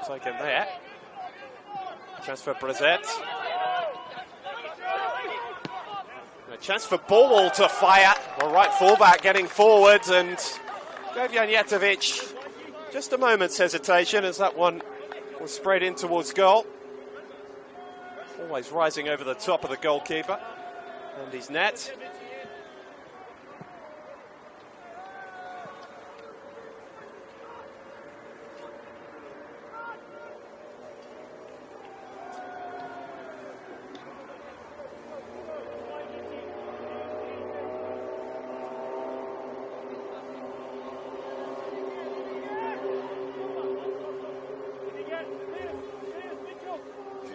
taken there. Chance for Brezet. A chance for Borwell to fire. The right fullback getting forwards, and Govian Jetovic, just a moment's hesitation as that one was sprayed in towards goal. Always rising over the top of the goalkeeper and his net.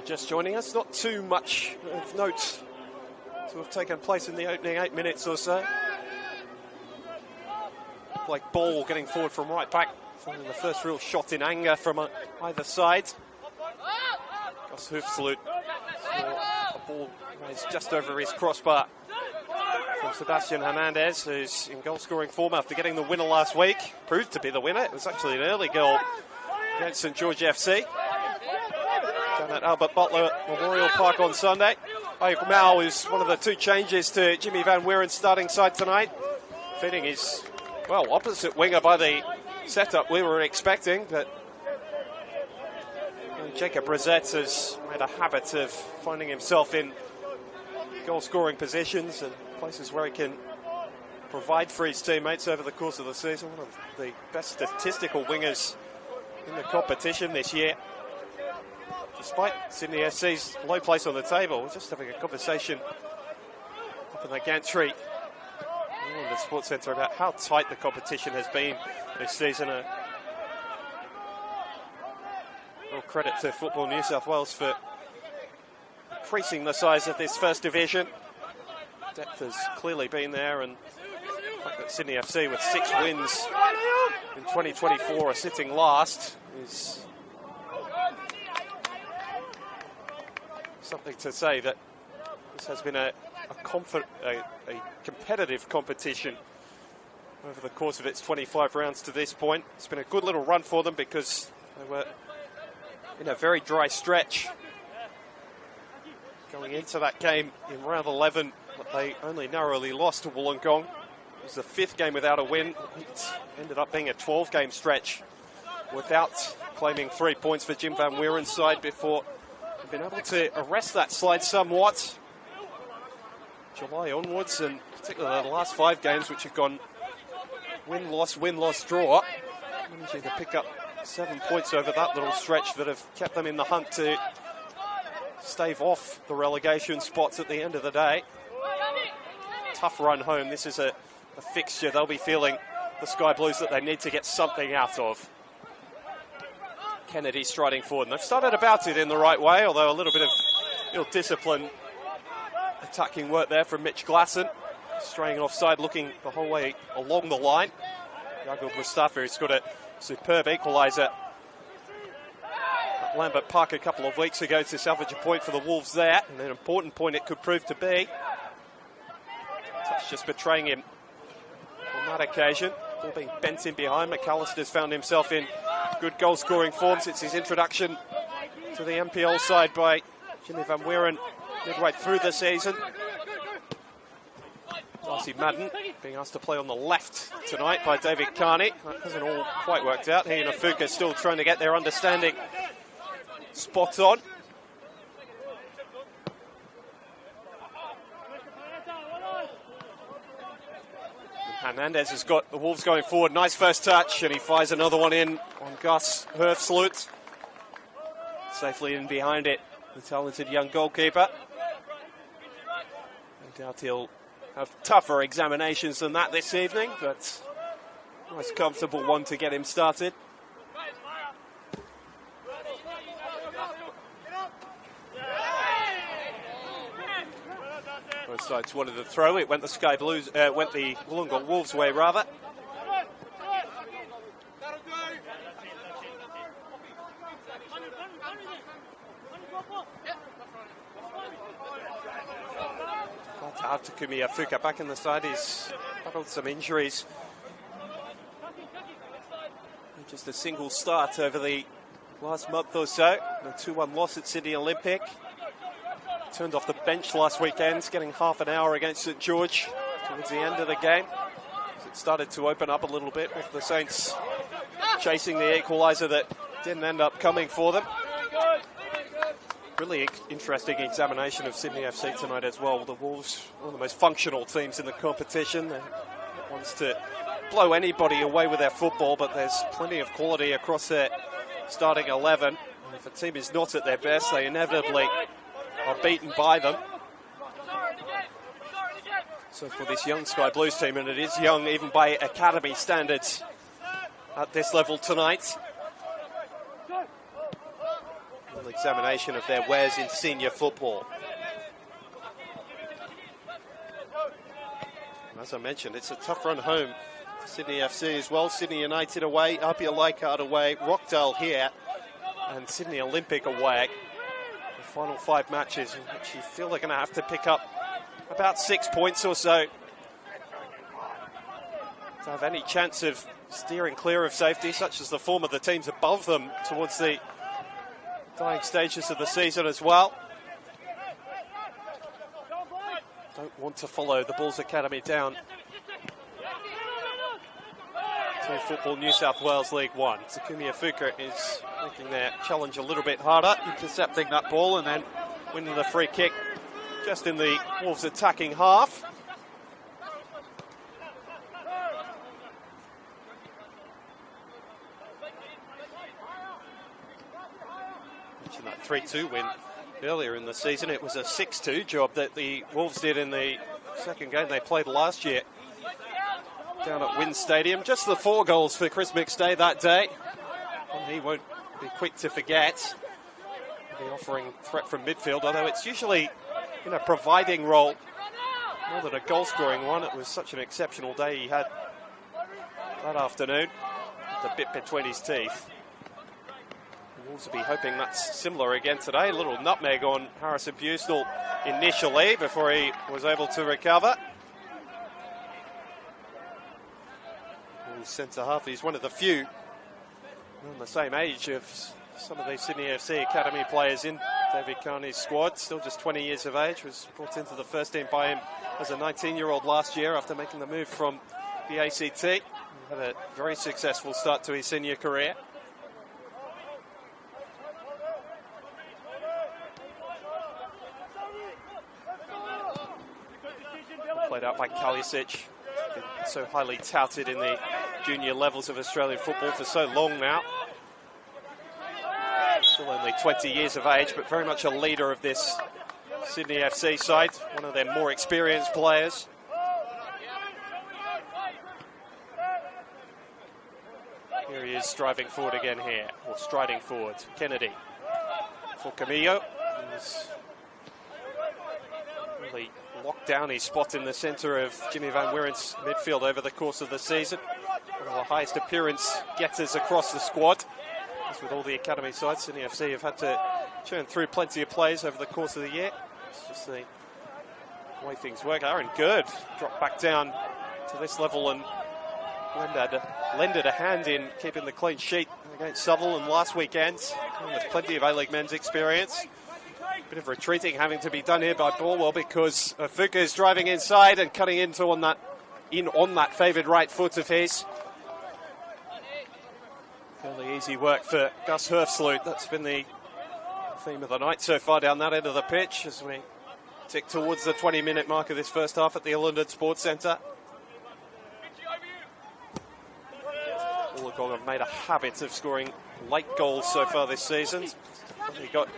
Just joining us, not too much of note to have taken place in the opening 8 minutes or so. Like Ball getting forward from right back, finding the first real shot in anger from either side. Gus Hoofsalute saw a ball raised just over his crossbar from Sebastian Hernandez, who's in goal-scoring form after getting the winner last week. Proved to be the winner. It was actually an early goal against St George FC. Down at Albert Butler Memorial Park on Sunday. Ayuk Mao is one of the two changes to Jimmy Van Weeren's starting side tonight. Fitting his, well, opposite winger by the setup we were expecting, but Jacob Brezet has made a habit of finding himself in goal-scoring positions and places where he can provide for his teammates over the course of the season. One of the best statistical wingers in the competition this year. Despite Sydney SC's low place on the table, we're just having a conversation up in the gantry in the Sports Centre about how tight the competition has been this season. A real credit to Football New South Wales for increasing the size of this first division. Depth has clearly been there, and the fact that Sydney FC with 6 wins in 2024 are sitting last is something to say that this has been a competitive competition over the course of its 25 rounds to this point. It's been a good little run for them because they were in a very dry stretch going into that game in round 11, but they only narrowly lost to Wollongong. It was the 5th game without a win. It ended up being a 12-game stretch without claiming 3 points for Jim Van Weeren's side before been able to arrest that slide somewhat July onwards, and particularly the last 5 games, which have gone win-loss, draw, managing to pick up 7 points over that little stretch that have kept them in the hunt to stave off the relegation spots at the end of the day. Tough run home. This is a fixture they'll be feeling, the Sky Blues, that they need to get something out of. Kennedy striding forward, and they've started about it in the right way, although a little bit of ill-disciplined attacking work there from Mitch Glasson, straying offside, looking the whole way along the line. Yagub Mustafa, who's got a superb equaliser at Lambert Park a couple of weeks ago to salvage a point for the Wolves there, and an important point it could prove to be. Touch just betraying him on that occasion. Ball being bent in behind. McAllister's found himself in good goal-scoring form since his introduction to the NPL side by Jimmy Van Weeren midway through the season. Darcy Madden being asked to play on the left tonight by David Carney. That hasn't all quite worked out. He and Ofuka still trying to get their understanding spot on. Hernandez has got the Wolves going forward. Nice first touch, and he fires another one in on Gus Hoofsalute. Safely in behind it, the talented young goalkeeper. No doubt he'll have tougher examinations than that this evening, but a nice comfortable one to get him started. Both sides wanted to throw. It went the Sky Blues, went the Wollongong Wolves' way rather. Glad to have Takumi Ofuka back in the side. He's battled some injuries. Just a single start over the last month or so. A 2-1 loss at Sydney Olympic. Turned off the bench last weekend, getting half an hour against St George towards the end of the game. It started to open up a little bit with the Saints chasing the equaliser that didn't end up coming for them. Really interesting examination of Sydney FC tonight as well. The Wolves, one of the most functional teams in the competition. They wants to blow anybody away with their football, but there's plenty of quality across their starting 11. And if a team is not at their best, they inevitably are beaten by them. So for this young Sky Blues team, and it is young even by academy standards at this level tonight, an examination of their wares in senior football. As I mentioned, it's a tough run home for Sydney FC as well. Sydney United away, Apia Leichhardt away, Rockdale here, and Sydney Olympic away. The final 5 matches in which you feel they're going to have to pick up about 6 points or so to have any chance of steering clear of safety, such as the form of the teams above them towards the dying stages of the season as well. Don't want to follow the Bulls Academy down to Football New South Wales League One. Takumi Ofuka is making their challenge a little bit harder, intercepting that ball and then winning the free kick just in the Wolves attacking half. Mentioned that 3-2 win earlier in the season. It was a 6-2 job that the Wolves did in the second game they played last year down at Wynn Stadium. Just the 4 goals for Chris McStay that day. And he won't be quick to forget the offering threat from midfield, although it's usually in a providing role more than a goal-scoring one. It was such an exceptional day he had that afternoon, with a bit between his teeth. The Wolves will be hoping that's similar again today. A little nutmeg on Harrison Busnell initially before he was able to recover. Centre half, he's one of the few on the same age of some of these Sydney FC Academy players in David Carney's squad. Still just 20 years of age, was brought into the first team by him as a 19-year-old last year after making the move from the ACT. He had a very successful start to his senior career. Played out by Kalisic, been so highly touted in the junior levels of Australian football for so long now. Still only 20 years of age, but very much a leader of this Sydney FC side, one of their more experienced players. Here he is driving forward again here, or striding forward. Kennedy for Camillo. He's really locked down his spot in the centre of Jimmy Van Wieren's midfield over the course of the season. One of the highest appearance getters across the squad. As with all the academy sides, Sydney FC have had to churn through plenty of players over the course of the year. It's just the way things work. Aaron Good dropped back down to this level and lended a hand in keeping the clean sheet against Sutherland last weekend, with plenty of A-League men's experience. Bit of retreating having to be done here by Borwell because Ofuka is driving inside and cutting into on that favoured right foot of his. Fairly easy work for Gus Herfsloot. That's been the theme of the night so far down that end of the pitch as we tick towards the 20-minute mark of this first half at the Illington Sports Centre. Wollongong have made a habit of scoring late goals so far this season. They got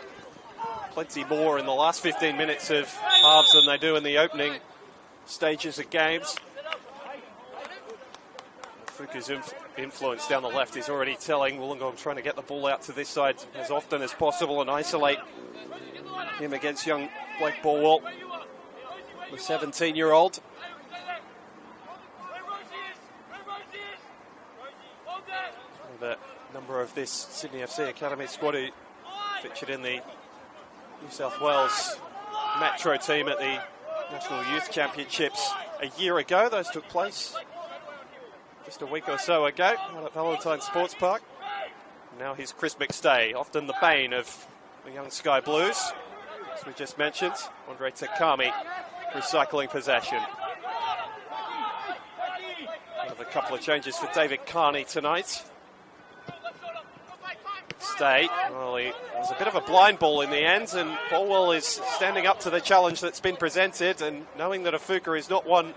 plenty more in the last 15 minutes of halves than they do in the opening stages of games. Fuku's influence down the left is already telling. Wollongong trying to get the ball out to this side as often as possible and isolate him against young Blake Borwell, the 17-year-old. The number of this Sydney FC Academy squad who featured in the New South Wales Metro team at the National Youth Championships a year ago. Those took place just a week or so ago at Valentine Sports Park. Now he's Chris McStay, often the bane of the young Sky Blues. As we just mentioned, Andre Takami recycling possession. Another couple of changes for David Carney tonight. Stay. Well, it was a bit of a blind ball in the end, and Bolwell is standing up to the challenge that's been presented, and knowing that Ofuka is not one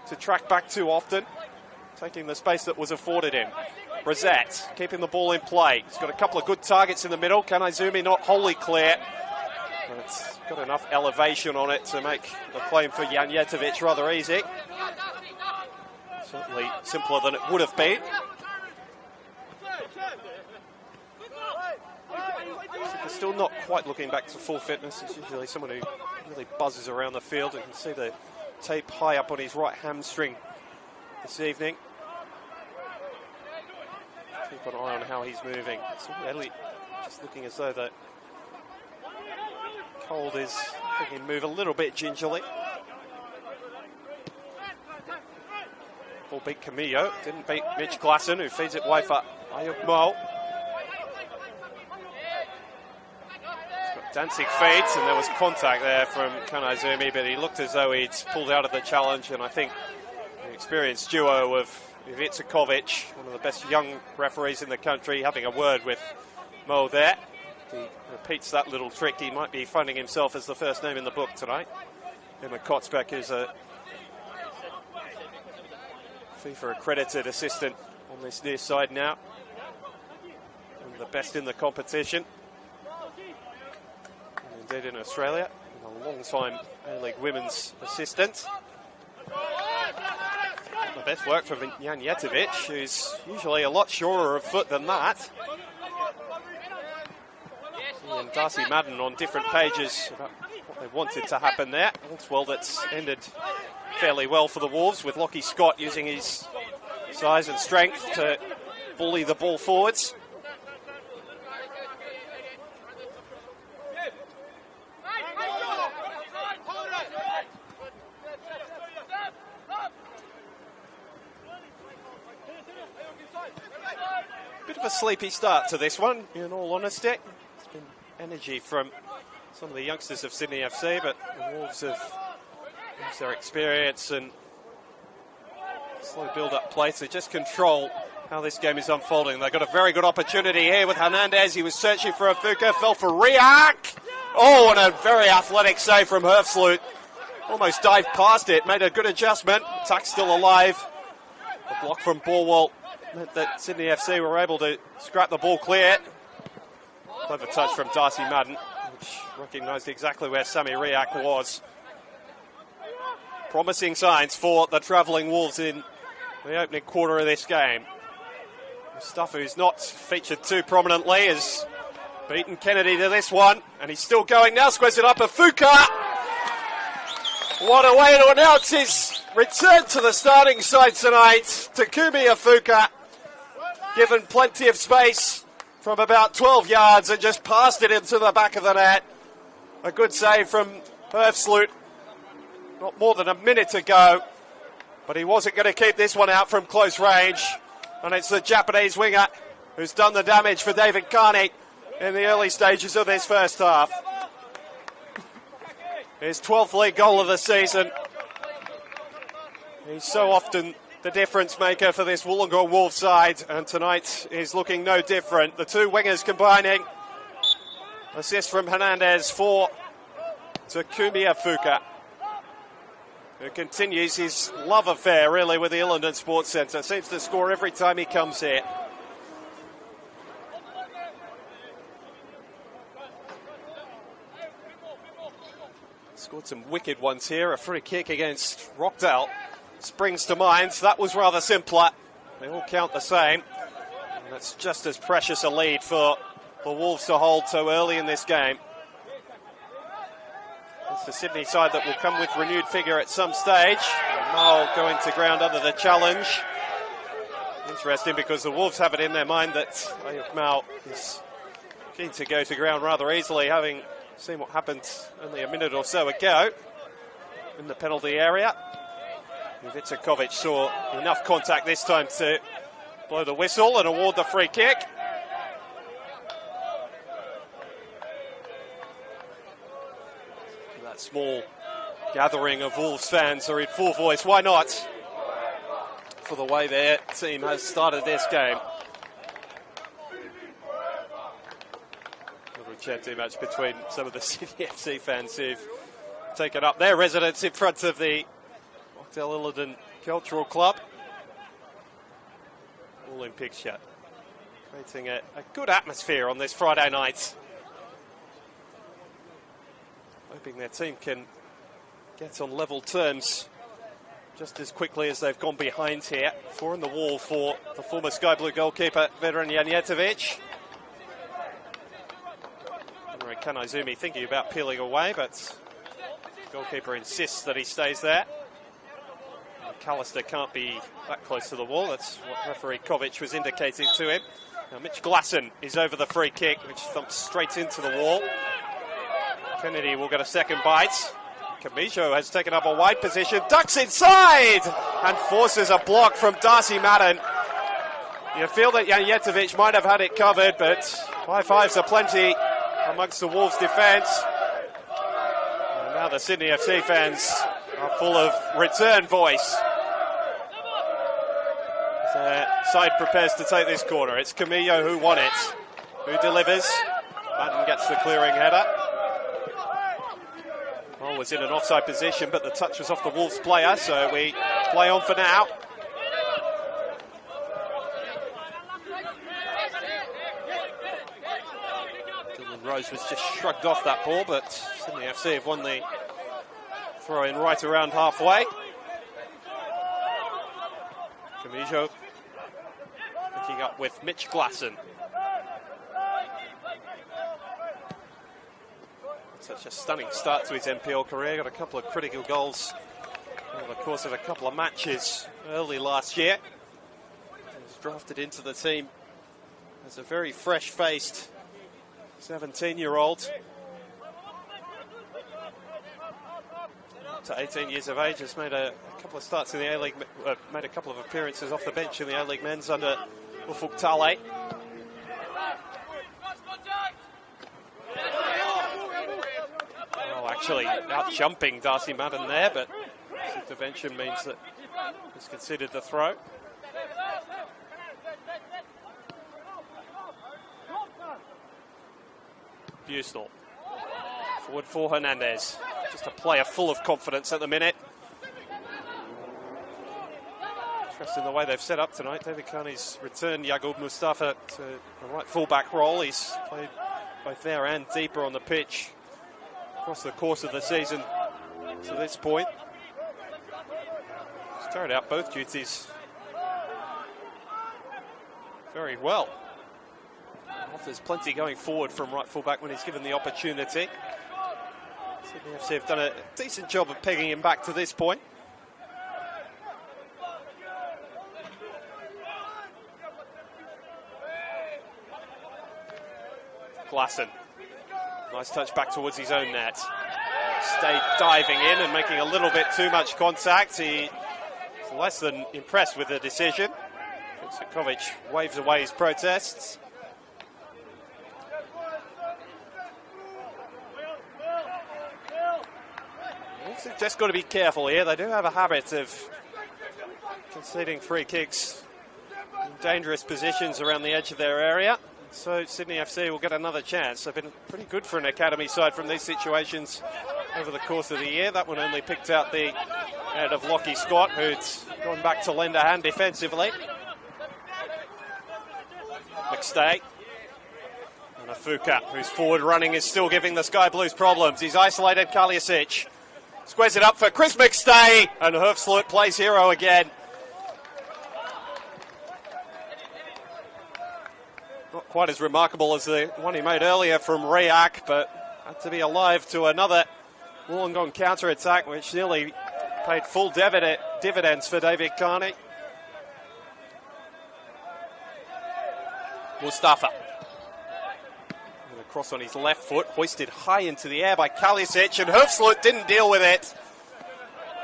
to track back too often, taking the space that was afforded him. Brissett keeping the ball in play. He's got a couple of good targets in the middle. Kanizumi not wholly clear, but it's got enough elevation on it to make the claim for Janjetovic rather easy. Certainly simpler than it would have been. He's still not quite looking back to full fitness. He's usually someone who really buzzes around the field. You can see the tape high up on his right hamstring this evening. Keep an eye on how he's moving. It's really just looking as though the cold is making him move a little bit gingerly. Ball beat Camillo, didn't beat Mitch Glasson, who feeds it away for Ayuk Mo. Dancing feeds, and there was contact there from Kanizumi, but he looked as though he'd pulled out of the challenge, and I think the experienced duo of Ivica-Kovic, one of the best young referees in the country, having a word with Mo there. If he repeats that little trick, he might be finding himself as the first name in the book tonight. Emma Kotzbeck is a FIFA accredited assistant on this near side now, and the best in the competition. Indeed in Australia, and a long-time A-League women's assistant. The best work from Janjetovic, who's usually a lot surer of foot than that. And Darcy Madden on different pages about what they wanted to happen there. Well, that's ended fairly well for the Wolves, with Lockie Scott using his size and strength to bully the ball forwards. Bit of a sleepy start to this one, in all honesty. It's been energy from some of the youngsters of Sydney FC, but the Wolves have used their experience and slow build-up play to just control how this game is unfolding. They've got a very good opportunity here with Hernandez. He was searching for Ofuka, fell for Riak. Oh, and a very athletic save from Herfsloot. Almost dived past it, made a good adjustment. Tuck's still alive. A block from Borwell meant that Sydney FC were able to scrap the ball clear. Clever touch from Darcy Madden, which recognised exactly where Sami Riak was. Promising signs for the travelling Wolves in the opening quarter of this game. Mustafa, who's not featured too prominently, has beaten Kennedy to this one, and he's still going now, squares it up. Ofuka! What a way to announce his return to the starting side tonight. Takumi Ofuka, given plenty of space from about 12 yards and just passed it into the back of the net. A good save from Herfsloot not more than a minute ago, but he wasn't going to keep this one out from close range. And it's the Japanese winger who's done the damage for David Carney in the early stages of this first half. His 12th league goal of the season. He's so often the difference maker for this Wollongong Wolves side, and tonight is looking no different. The two wingers combining. Assist from Hernandez for Takumi Ofuka, who continues his love affair really with the Illingdon Sports Centre. Seems to score every time he comes here. Scored some wicked ones here. A free kick against Rockdale springs to mind. That was rather simpler. They all count the same. And that's just as precious a lead for the Wolves to hold so early in this game. It's the Sydney side that will come with renewed figure at some stage. Mull going to ground under the challenge. Interesting, because the Wolves have it in their mind that Ayuk Mull is keen to go to ground rather easily, having seen what happened only a minute or so ago in the penalty area. Ivica-Kovic saw enough contact this time to blow the whistle and award the free kick. That small gathering of Wolves fans are in full voice. Why not? For the way their team has started this game. A chatty match between some of the Sydney FC fans who've taken up their residence in front of the Mockdale Illidan Cultural Club. All in picture, creating a good atmosphere on this Friday night. Hoping their team can get on level terms just as quickly as they've gone behind here. 4 in the wall for the former Sky Blue goalkeeper, veteran Janjetovic. Kanaizumi thinking about peeling away, but the goalkeeper insists that he stays there. McAllister can't be that close to the wall. That's what referee Kovic was indicating to him. Now Mitch Glasson is over the free kick, which thumps straight into the wall. Kennedy will get a second bite. Camijo has taken up a wide position, ducks inside, and forces a block from Darcy Madden. You feel that Janjetovic might have had it covered, but high fives are plenty amongst the Wolves' defence. And now the Sydney FC fans are full of return voice. The side prepares to take this corner. It's Camillo who won it, who delivers. Madden gets the clearing header. Ball was in an offside position, but the touch was off the Wolves player, so we play on for now. Rose was just shrugged off that ball, but Sydney FC have won the throw-in right around halfway. Camijo picking up with Mitch Glasson. Such a stunning start to his NPL career. Got a couple of critical goals over the course of a couple of matches early last year. He was drafted into the team as a very fresh-faced 17-year-old. Up to 18 years of age, has made a couple of starts in the A-League, made a couple of appearances off the bench in the A-League men's under Ofuka. Oh, actually out-jumping Darcy Madden there, but his intervention means that he's considered the throw. Busnell. Forward for Hernandez. Just a player full of confidence at the minute. Interesting the way they've set up tonight. David Carney's returned Yaqub Mustafa to the right fullback role. He's played both there and deeper on the pitch across the course of the season to this point. He's carried out both duties very well. Offers plenty going forward from right fullback when he's given the opportunity. Sydney FC have done a decent job of pegging him back to this point. Glasson. Nice touch back towards his own net. Stayed diving in and making a little bit too much contact. He's less than impressed with the decision. Kovic waves away his protests. They've just got to be careful here. They do have a habit of conceding free kicks in dangerous positions around the edge of their area. So Sydney FC will get another chance. They've been pretty good for an academy side from these situations over the course of the year. That one only picked out the head of Lockie Scott, who'd gone back to lend a hand defensively. McStay. And Ofuka, whose forward running is still giving the Sky Blues problems. He's isolated Kaljasic. Squares it up for Chris McStay, and Herfsloot plays hero again. Not quite as remarkable as the one he made earlier from Riak, but had to be alive to another Wollongong counter-attack, which nearly paid full dividends for David Carney. Mustafa. Cross on his left foot, hoisted high into the air by Kaljasic, and Herfsloot didn't deal with it.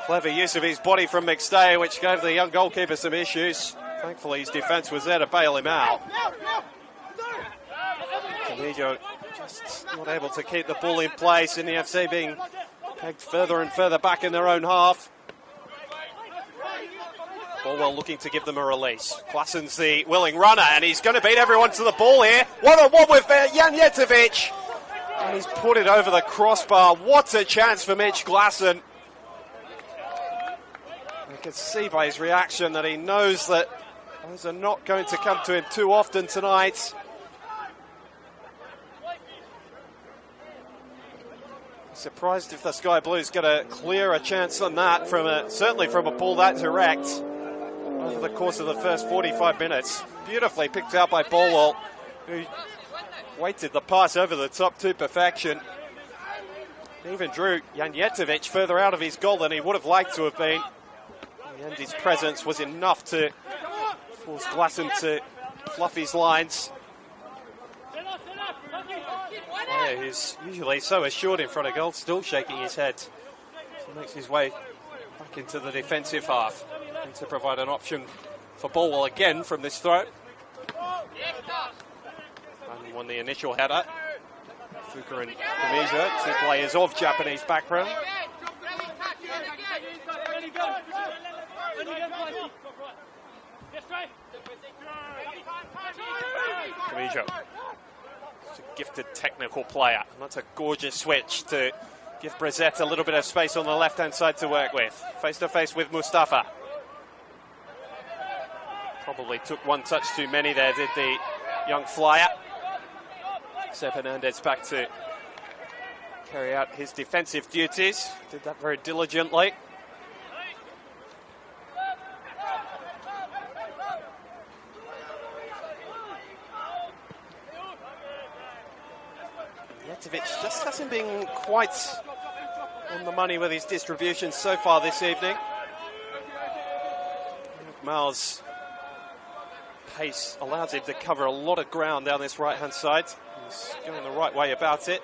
Clever use of his body from McStay, which gave the young goalkeeper some issues. Thankfully, his defence was there to bail him out. Camijo just not able to keep the ball in place, and the FC being pegged further and further back in their own half. Bolwell looking to give them a release. Klassen's the willing runner, and he's going to beat everyone to the ball here. One-on-one with Janjetovic. And he's put it over the crossbar. What a chance for Mitch Glassen. You can see by his reaction that he knows that those are not going to come to him too often tonight. Surprised if the Sky Blues get a clearer chance than that, certainly from a ball that direct over the course of the first 45 minutes. Beautifully picked out by Bolwell, who weighted the pass over the top to perfection. Even drew Janjetovic further out of his goal than he would have liked to have been. In the end, his presence was enough to force Glassen to fluff his lines. Yeah, he's usually so assured in front of goal, still shaking his head. So he makes his way back into the defensive half and to provide an option for Bolwell again from this throw. And won the initial header. Ofuka and Kamija, two players of Japanese background. Kamija. A gifted technical player. And that's a gorgeous switch to give Brezet a little bit of space on the left-hand side to work with. Face-to-face with Mustafa. Probably took one touch too many there, did the young flyer. Seb Hernandez back to carry out his defensive duties. Did that very diligently. Janjetovic just hasn't been quite on the money with his distribution so far this evening. Mal's pace allows him to cover a lot of ground down this right-hand side. He's going the right way about it.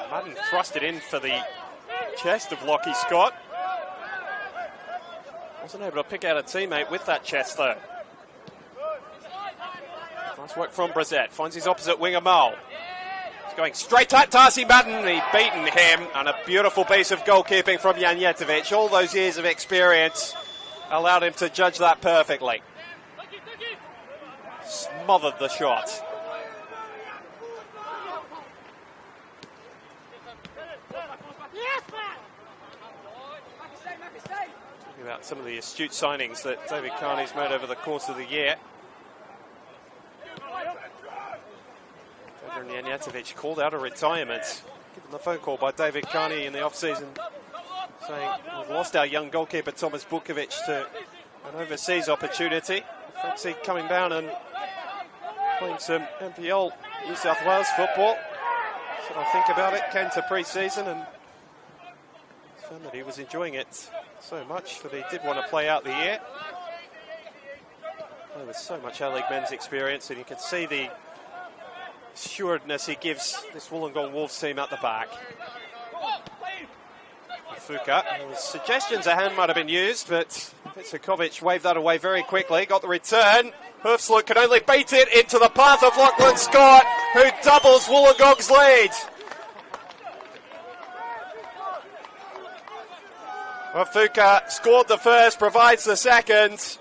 Madden thrust it in for the chest of Lockie Scott. Wasn't able to pick out a teammate with that chest though. Nice work from Brezet. Finds his opposite winger Mal. He's going straight at Darcy Madden. He's beaten him, and a beautiful piece of goalkeeping from Janjetovic. All those years of experience allowed him to judge that perfectly. Smothered the shot. Talking about some of the astute signings that David Carney's made over the course of the year. Janjetovic called out of retirement, given the phone call by David Carney in the off-season, saying we've lost our young goalkeeper Tomas Bukovic to an overseas opportunity. Fancy coming down and playing some NPL New South Wales football. Said I'll think about it, came to pre-season and found that he was enjoying it so much that he did want to play out the year. There was so much A-League men's experience, and you can see the assuredness he gives this Wollongong Wolves team at the back. Ofuka, suggestions a hand might have been used, but Vitsakovic waved that away very quickly. Got the return. Hoofsloot can only beat it into the path of Lachlan Scott, who doubles Wollongong's lead. Ofuka scored the first, provides the second.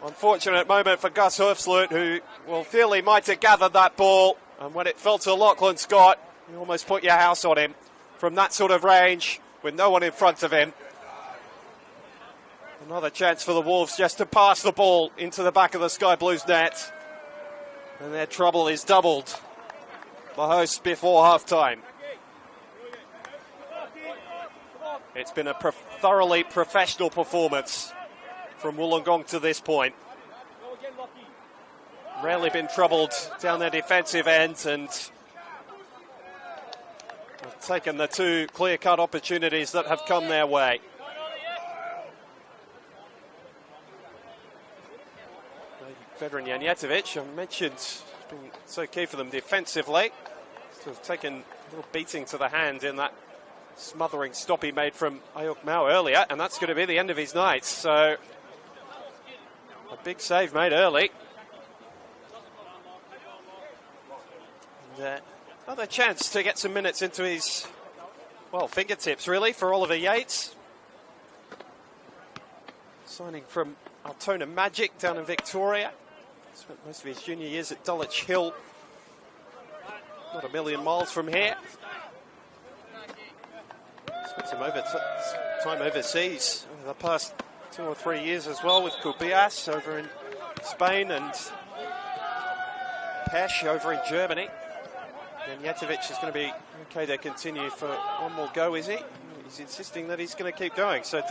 Unfortunate moment for Gus Hoofsloot, who will feel he might have gathered that ball, and when it fell to Lachlan Scott, you almost put your house on him from that sort of range with no one in front of him. Another chance for the Wolves just to pass the ball into the back of the Sky Blues net, and their trouble is doubled. The hosts before half-time. It's been a thoroughly professional performance from Wollongong to this point. Rarely been troubled down their defensive end, and have taken the two clear-cut opportunities that have come their way. Veteran Janjetovic, I mentioned, has been so key for them defensively. To have taken a little beating to the hand in that smothering stop he made from Ayuk Mao earlier, and that's going to be the end of his night. So a big save made early. And another chance to get some minutes into his, well, fingertips really for Oliver Yates. Signing from Altona Magic down in Victoria. Spent most of his junior years at Dulwich Hill. Not a million miles from here. Spent some time overseas over the past 2 or 3 years as well with Kubias over in Spain and Pesch over in Germany. And Janjetovic is going to be okay to continue for one more go, is he? He's insisting that he's going to keep going. So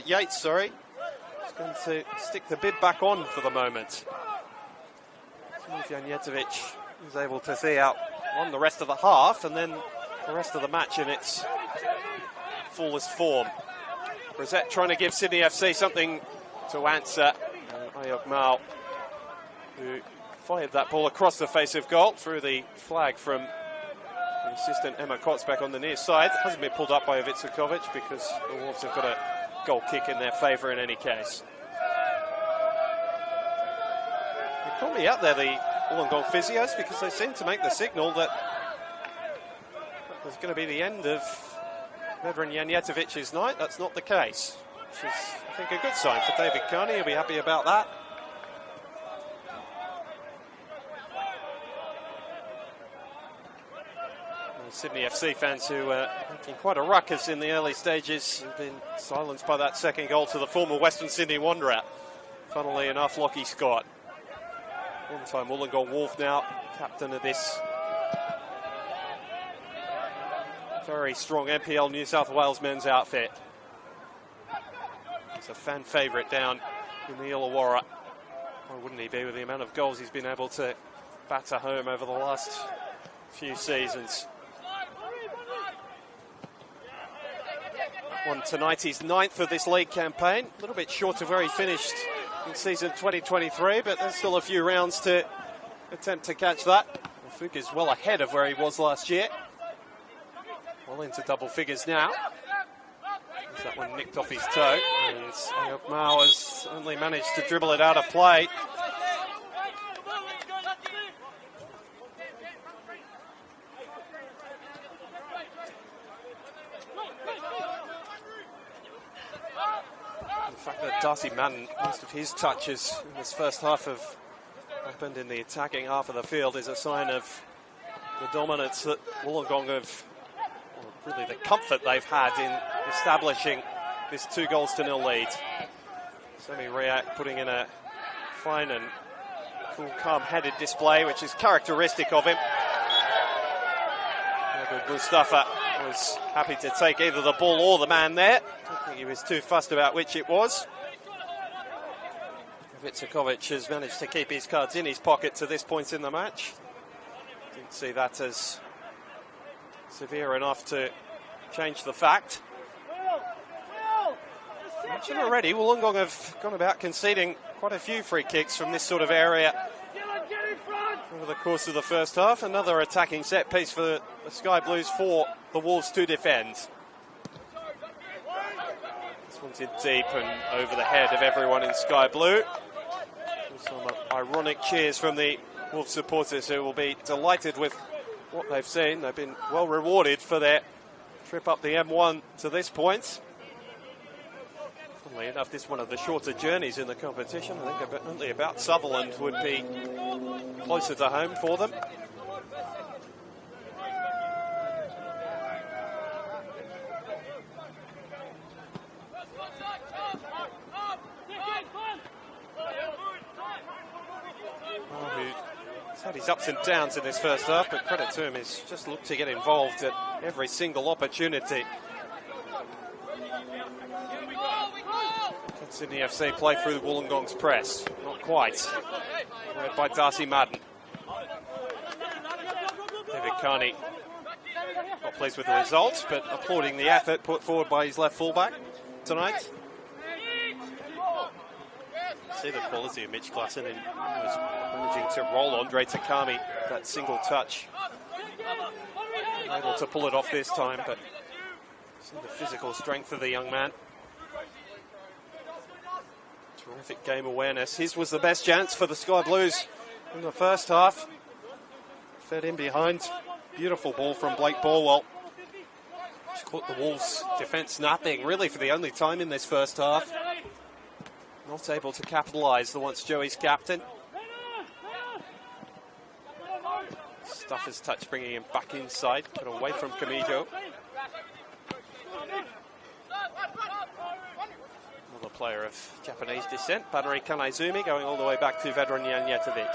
Yates, sorry, is going to stick the bib back on for the moment. See if Janjetovic is able to see out on the rest of the half and then the rest of the match in its fullest form. Brissett trying to give Sydney FC something to answer. Ayok Mao, who fired that ball across the face of goal through the flag from the assistant Emma Kotz back on the near side. Hasn't been pulled up by Ivica because the Wolves have got a goal kick in their favour in any case. They call me out there, the Wollongong physios, because they seem to make the signal that there's going to be the end of Vedran Janjetovic's night. That's not the case, which is, I think, a good sign for David Carney. He'll be happy about that. Sydney FC fans who were making quite a ruckus in the early stages have been silenced by that second goal to the former Western Sydney Wanderer. Funnily enough, Lockie Scott. One-time Wollongong Wolf now, captain of this very strong NPL New South Wales men's outfit. He's a fan favourite down in the Illawarra. Why wouldn't he be with the amount of goals he's been able to batter home over the last few seasons? Won tonight his 9th of this league campaign. A little bit short of where he finished in season 2023, but there's still a few rounds to attempt to catch that. Ofuka is well ahead of where he was last year. Well into double figures now. There's that one nicked off his toe, and Ayok Mao has only managed to dribble it out of play. The fact that Darcy Madden, most of his touches in this first half have happened in the attacking half of the field, is a sign of the dominance that Wollongong have, or really the comfort they've had in establishing this 2-0 lead. Semi Riak putting in a fine and cool, calm-headed display, which is characteristic of him. Mustafa was happy to take either the ball or the man there. I don't think he was too fussed about which it was. Ivica has managed to keep his cards in his pocket to this point in the match. Didn't see that as severe enough to change the fact. Mentioned already, Wollongong have gone about conceding quite a few free kicks from this sort of area over the course of the first half. Another attacking set piece for the Sky Blues for the Wolves to defend. This one's in deep and over the head of everyone in Sky Blue. Some ironic cheers from the Wolves supporters who will be delighted with what they've seen. They've been well rewarded for their trip up the M1 to this point. Funnily enough, this is one of the shorter journeys in the competition. I think only about Sutherland would be closer to home for them. He's had his ups and downs in this first half, but credit to him, he's just looked to get involved at every single opportunity. Can Sydney FC play through Wollongong's press? Not quite. Led by Darcy Madden. David Carney not pleased with the results, but applauding the effort put forward by his left fullback tonight. See the quality of Mitch Klassen in was managing to roll Andre Takami, that single touch. Able to pull it off this time, but see the physical strength of the young man. Terrific game awareness. His was the best chance for the Sky Blues in the first half. fed in behind. Beautiful ball from Blake Borwell. Which caught the Wolves' defence napping, really for the only time in this first half. Not able to capitalise the once Joey's captain. Stuffer's touch bringing him back inside, but away from Kamijo. Another player of Japanese descent, Banri Kanaizumi, going all the way back to Vedran Janjetovic.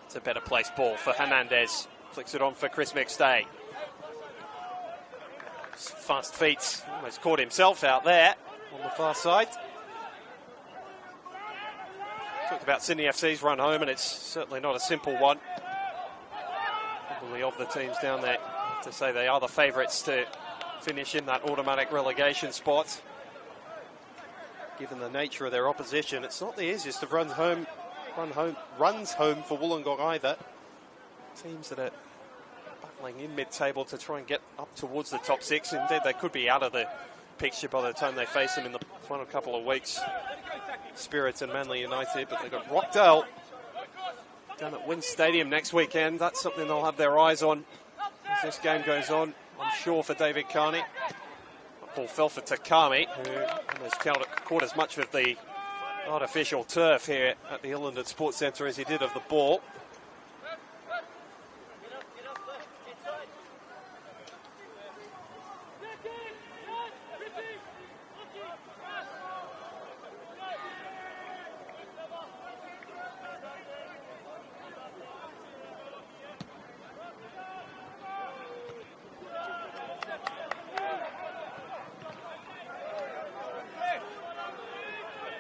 It's a better placed ball for Hernandez. Flicks it on for Chris McStay. Fast feet, almost caught himself out there on the far side. Talked about Sydney FC's run home, and it's certainly not a simple one. Probably of the teams down there, I have to say they are the favourites to finish in that automatic relegation spot. Given the nature of their opposition, it's not the easiest of runs home for Wollongong either. Teams that are battling in mid-table to try and get up towards the top six. Indeed, they could be out of the picture by the time they face them in the final couple of weeks. Spirits and Manly United, but they've got Rockdale down at Wynn Stadium next weekend. That's something they'll have their eyes on as this game goes on, I'm sure, for David Carney. Ball fell for Takami, who almost caught as much of the artificial turf here at the Illingdon Sports Centre as he did of the ball.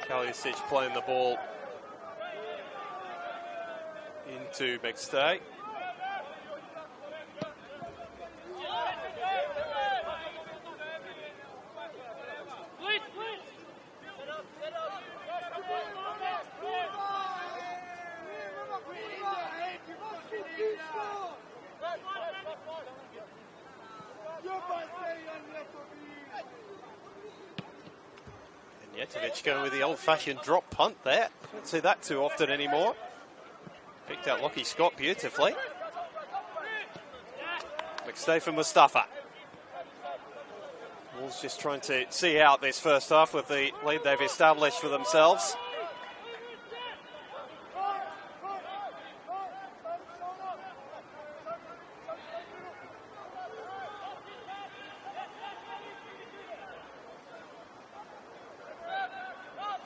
Kalisic playing the ball into McStay. Janjetovic going with the old-fashioned drop punt there. Don't see that too often anymore. Picked out Lockie Scott beautifully. McStay for Mustafa. Wolves just trying to see out this first half with the lead they've established for themselves.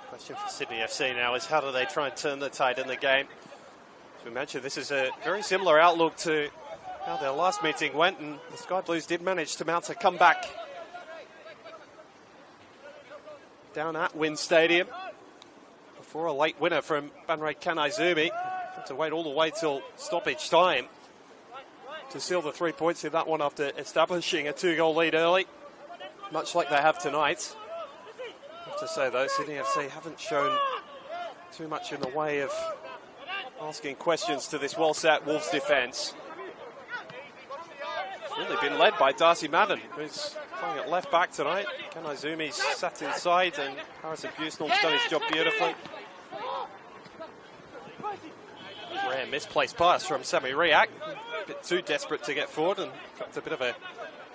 Question for Sydney FC now is how do they try and turn the tide in the game? As we mentioned, this is a very similar outlook to how their last meeting went, and the Sky Blues did manage to mount a comeback down at Wynn Stadium before a late winner from Banri Kanaizumi. Had to wait all the way till stoppage time to seal the 3 points in that one after establishing a 2-goal lead early, much like they have tonight. I have to say though, Sydney FC haven't shown too much in the way of asking questions to this well-set Wolves defence. It's really been led by Darcy Madden, who's playing at left back tonight. Kanaizumi's sat inside and Harrison Busnell's done his job beautifully. Rare misplaced pass from Sami Riak. A bit too desperate to get forward and dropped a bit of a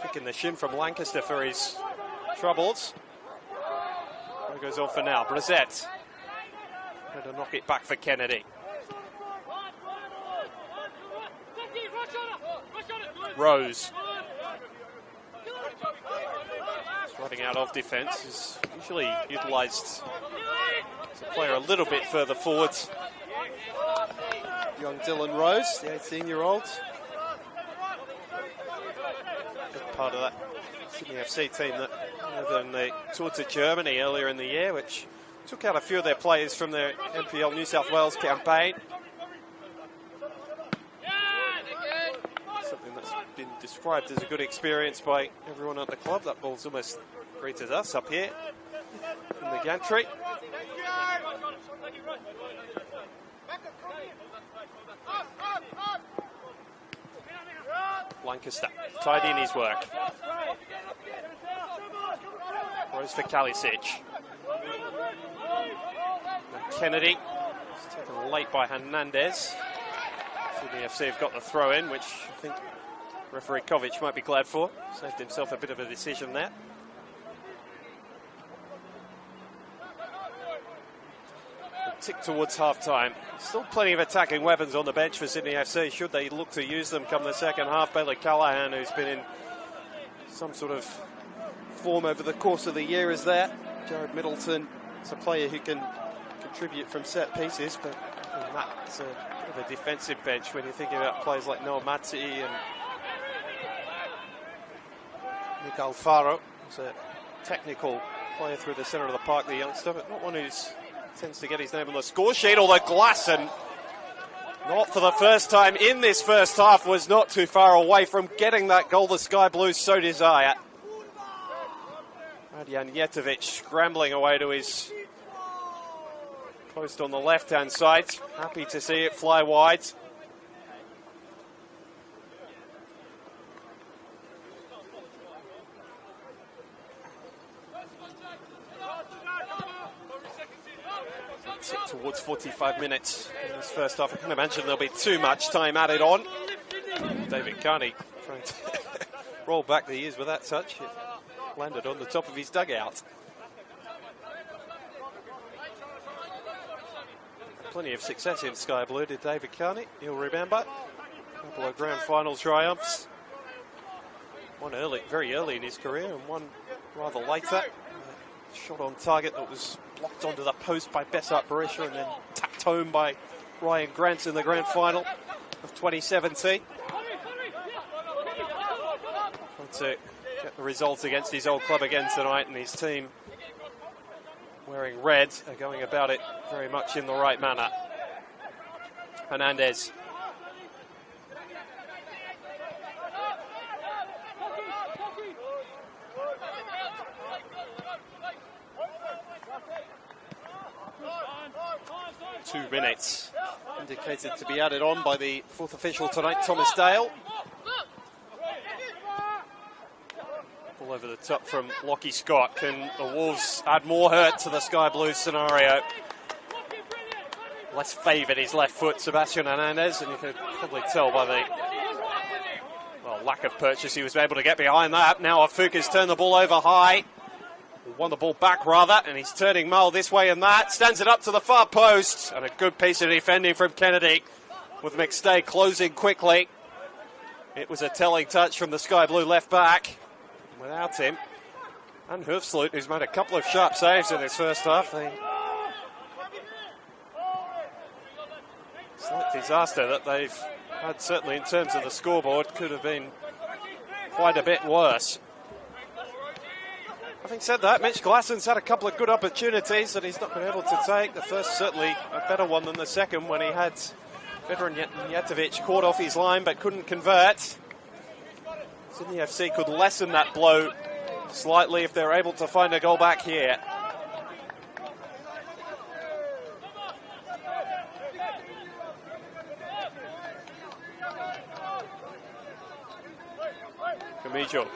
kick in the shin from Lancaster for his troubles. There goes on for now. Brissett. Trying to knock it back for Kennedy. Rose. Running out of defence is usually utilised as a player a little bit further forward. Young Dylan Rose, the 18-year-old. Big part of that Sydney FC team that when they toured to Germany earlier in the year, which took out a few of their players from their NPL New South Wales campaign. Something that's been described as a good experience by everyone at the club. That ball's almost greeted us up here in the gantry. Lancaster tied in his work. Rose for Kalisic. Kennedy It's taken late by Hernandez. Sydney FC have got the throw in, which I think referee Kovic might be glad for. Saved himself a bit of a decision there. Tick towards half-time. Still plenty of attacking weapons on the bench for Sydney FC, should they look to use them come the second half. Bailey Callahan, who's been in some sort of form over the course of the year, is there. Jared Middleton is a player who can contribute from set pieces, but that's a bit of a defensive bench when you're thinking about players like Noah Mati and Nick Alfaro, who's a technical player through the centre of the park, the youngster, but not one who tends to get his name on the score sheet, although Glasson, not for the first time in this first half, was not too far away from getting that goal the Sky Blues so desire. Radian Jetovic scrambling away to his post on the left-hand side. Happy to see it fly wide. Towards 45 minutes in this first half. I can imagine there'll be too much time added on. David Carney trying to roll back the years with that touch. It landed on the top of his dugout. Plenty of success in Sky Blue did David Carney, you'll remember. A couple of grand final triumphs. One early, very early in his career, and one rather later. Shot on target that was blocked onto the post by Besart Berisha and then tapped home by Ryan Grant in the grand final of 2017. Trying to get the results against his old club again tonight, and his team, wearing red, are going about it very much in the right manner. Hernandez. Two minutes indicated to be added on by the fourth official tonight, Thomas Dale. All over the top from Lockie Scott. Can the Wolves add more hurt to the Sky Blues scenario? Less favoured his left foot, Sebastian Hernandez, and you can probably tell by the lack of purchase he was able to get behind that. Now Ofuka's turned the ball over high. Won the ball back, rather, and he's turning Mull this way and that. Stands it up to the far post, and a good piece of defending from Kennedy, with McStay closing quickly. It was a telling touch from the Sky Blue left back. Without him, and Hoofsloot, who's made a couple of sharp saves in this first half. Slight disaster that they've had, certainly in terms of the scoreboard, could have been quite a bit worse. Having said that, Mitch Glasson's had a couple of good opportunities that he's not been able to take. The first certainly a better one than the second, when he had veteran Jetovic caught off his line but couldn't convert. Sydney FC could lessen that blow slightly if they're able to find a goal back here. Camijo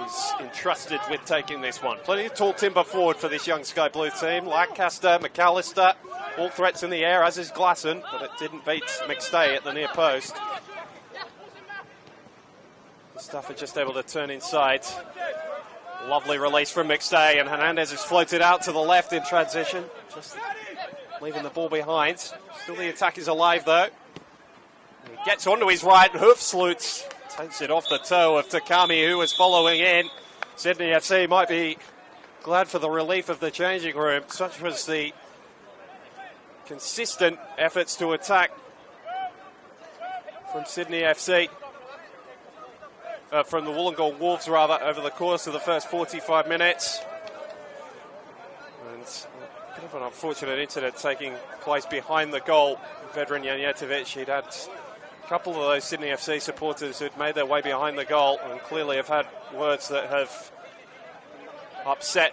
is entrusted with taking this one. Plenty of tall timber forward for this young Sky Blue team. Lancaster, McAllister, all threats in the air, as is Glasson, but it didn't beat McStay at the near post. Stafford just able to turn inside. Lovely release from McStay, and Hernandez is floated out to the left in transition, just leaving the ball behind. Still the attack is alive though. He gets onto his right, Hoofsloot takes it off the toe of Takami, who was following in. Sydney FC might be glad for the relief of the changing room. Such was the consistent efforts to attack from Sydney FC. From the Wollongong Wolves, rather, over the course of the first 45 minutes. And a bit of an unfortunate incident taking place behind the goal. Veteran Janjetovic, he'd had a couple of those Sydney FC supporters who'd made their way behind the goal and clearly have had words that have upset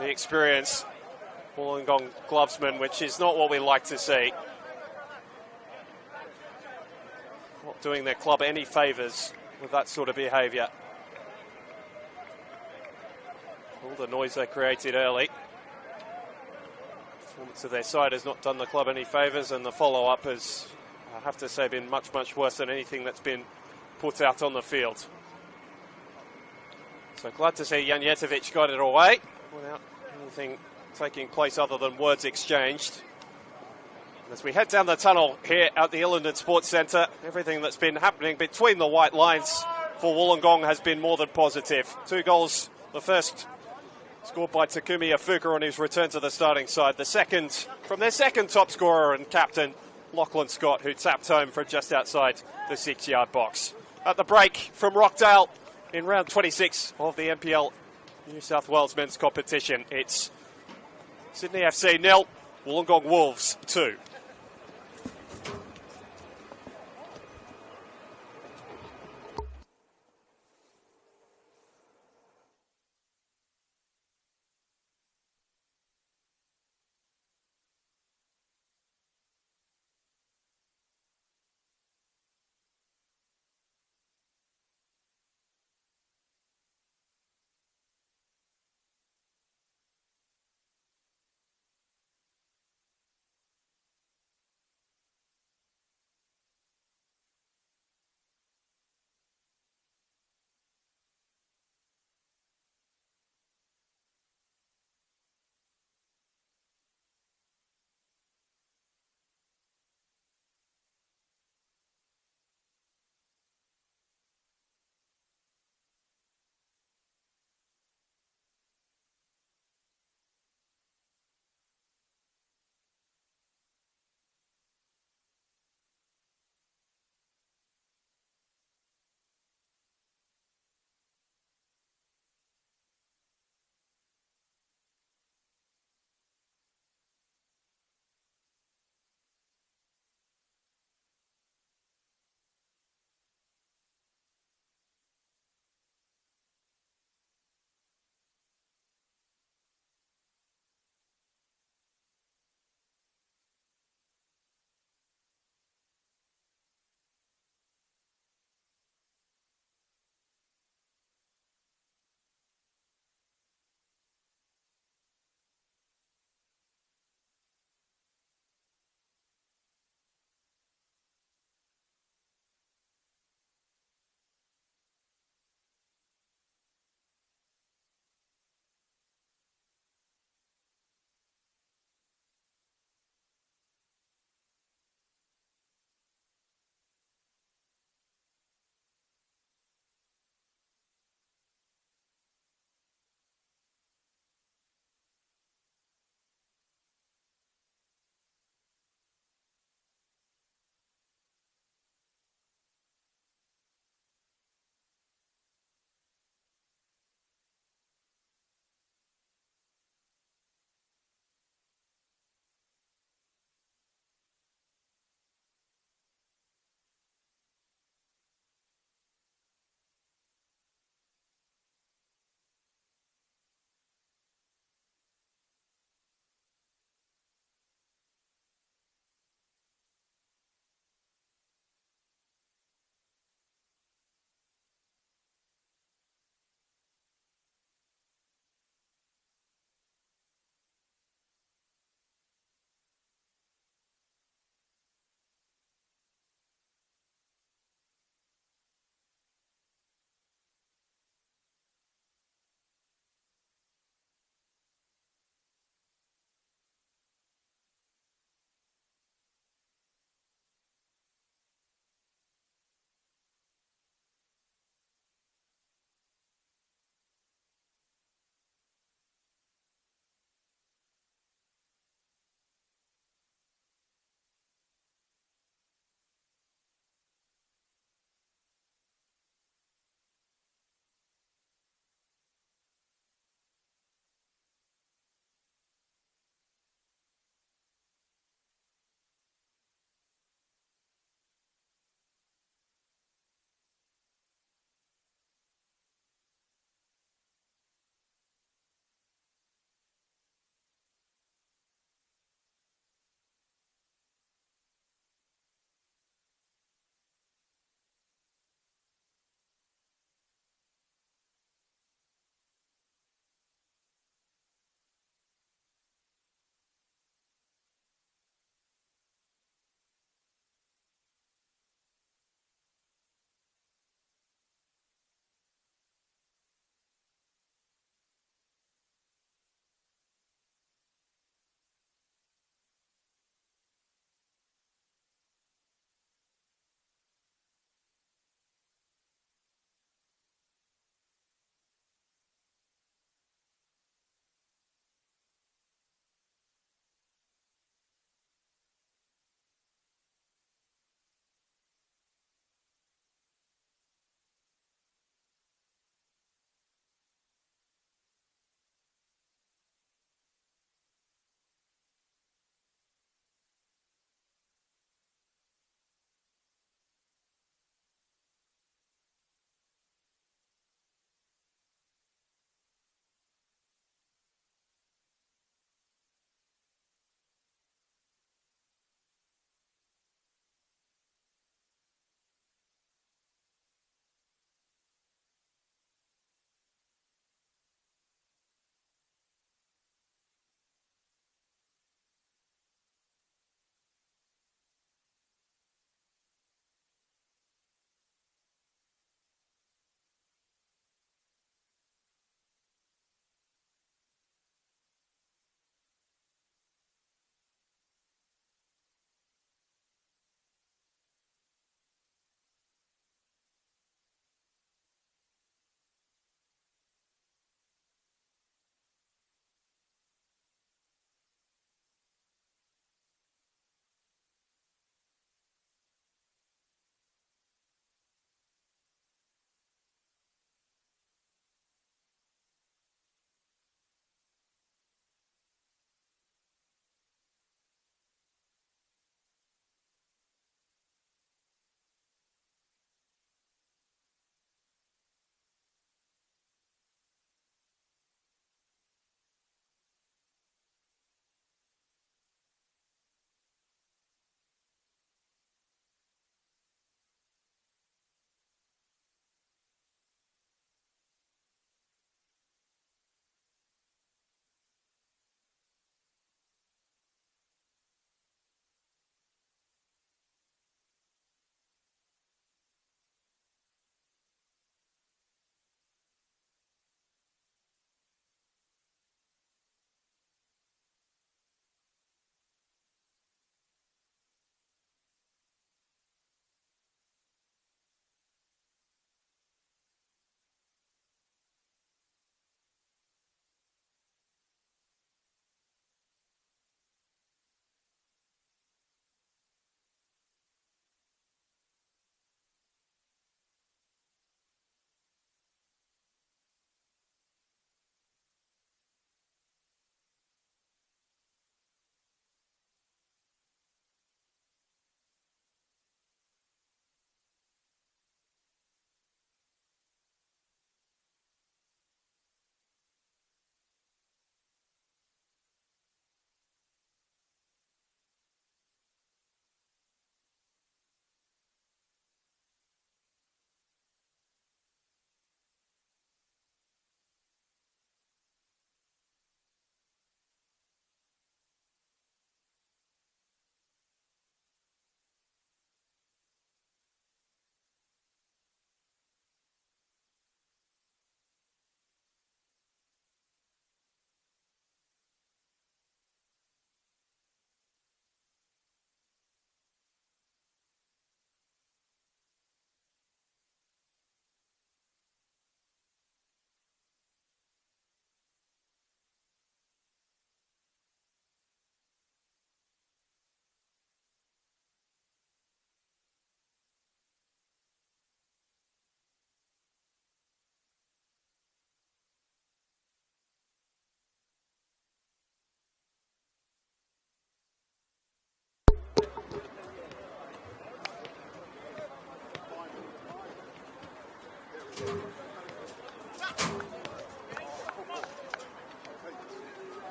the experienced Wollongong glovesman, which is not what we like to see. Not doing their club any favours with that sort of behaviour. All the noise they created early. Performance of their side has not done the club any favours, and the follow-up has, I have to say, been much, much worse than anything that's been put out on the field. So glad to see Janjetovic got it away without anything taking place other than words exchanged. As we head down the tunnel here at the Illington Sports Centre, everything that's been happening between the white lines for Wollongong has been more than positive. 2 goals, the first scored by Takumi Ofuka on his return to the starting side. The second from their second top scorer and captain, Lachlan Scott, who tapped home from just outside the 6-yard box. At the break from Rockdale in round 26 of the NPL New South Wales men's competition, it's Sydney FC 0, Wollongong Wolves 2.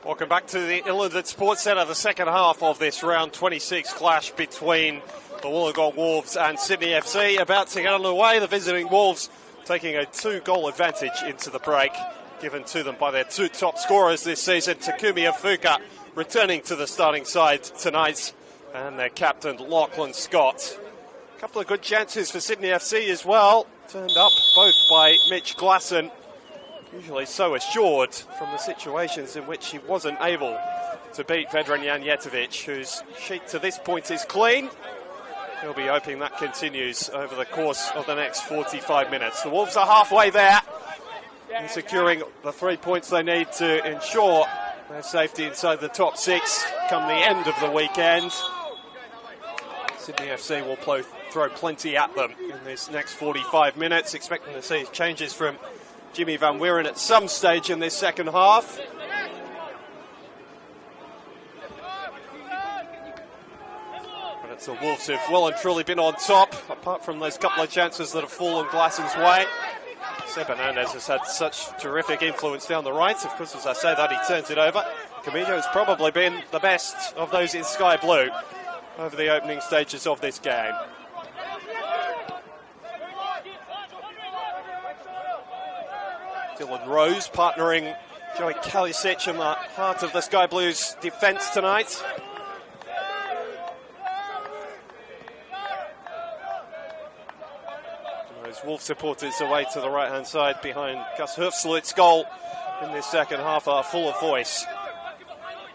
Welcome back to the Illington Sports Centre, the second half of this round 26 clash between the Wollongong Wolves and Sydney FC. About to get underway, the visiting Wolves taking a 2-goal advantage into the break, given to them by their two top scorers this season, Takumi Ofuka returning to the starting side tonight, and their captain Lachlan Scott. A couple of good chances for Sydney FC as well, turned up both by Mitch Glasson, usually so assured from the situations in which he wasn't able to beat Vedran Janjetovic, whose sheet to this point is clean. He'll be hoping that continues over the course of the next 45 minutes. The Wolves are halfway there in securing the 3 points they need to ensure their safety inside the top 6 come the end of the weekend. Sydney FC will throw plenty at them in this next 45 minutes, expecting to see changes from Jimmy Van Wieren at some stage in this second half. But it's the Wolves who've well and truly been on top, apart from those couple of chances that have fallen Glasson's way. Seb Hernandez has had such terrific influence down the right. Of course, as I say that, he turns it over. Camillo has probably been the best of those in sky blue over the opening stages of this game. Dylan Rose partnering Joey Kalisic in the heart of the Sky Blues defence tonight. Those Wolf supporters away to the right-hand side behind Gus Hufslut's goal in this second half are full of voice,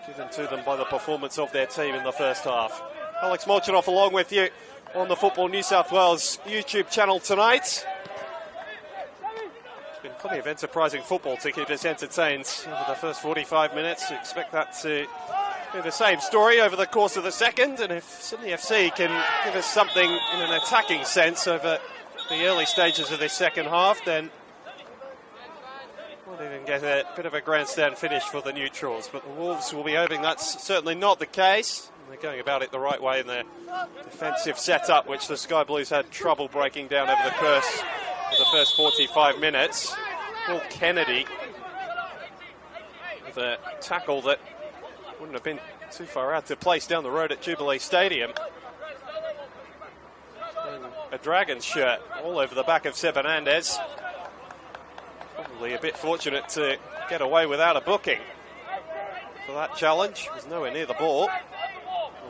given to them by the performance of their team in the first half. Alex Molchanoff along with you on the Football New South Wales YouTube channel tonight. Been plenty of enterprising football to keep us entertained over the first 45 minutes. We expect that to be the same story over the course of the second, and if Sydney FC can give us something in an attacking sense over the early stages of this second half, then we'll even get a bit of a grandstand finish for the neutrals. But the Wolves will be hoping that's certainly not the case. They're going about it the right way in their defensive setup, which the Sky Blues had trouble breaking down over the course for the first 45 minutes. Paul Kennedy with a tackle that wouldn't have been too far out to place down the road at Jubilee Stadium. And a Dragons shirt all over the back of Seb Hernandez. Probably a bit fortunate to get away without a booking for that challenge. He was nowhere near the ball.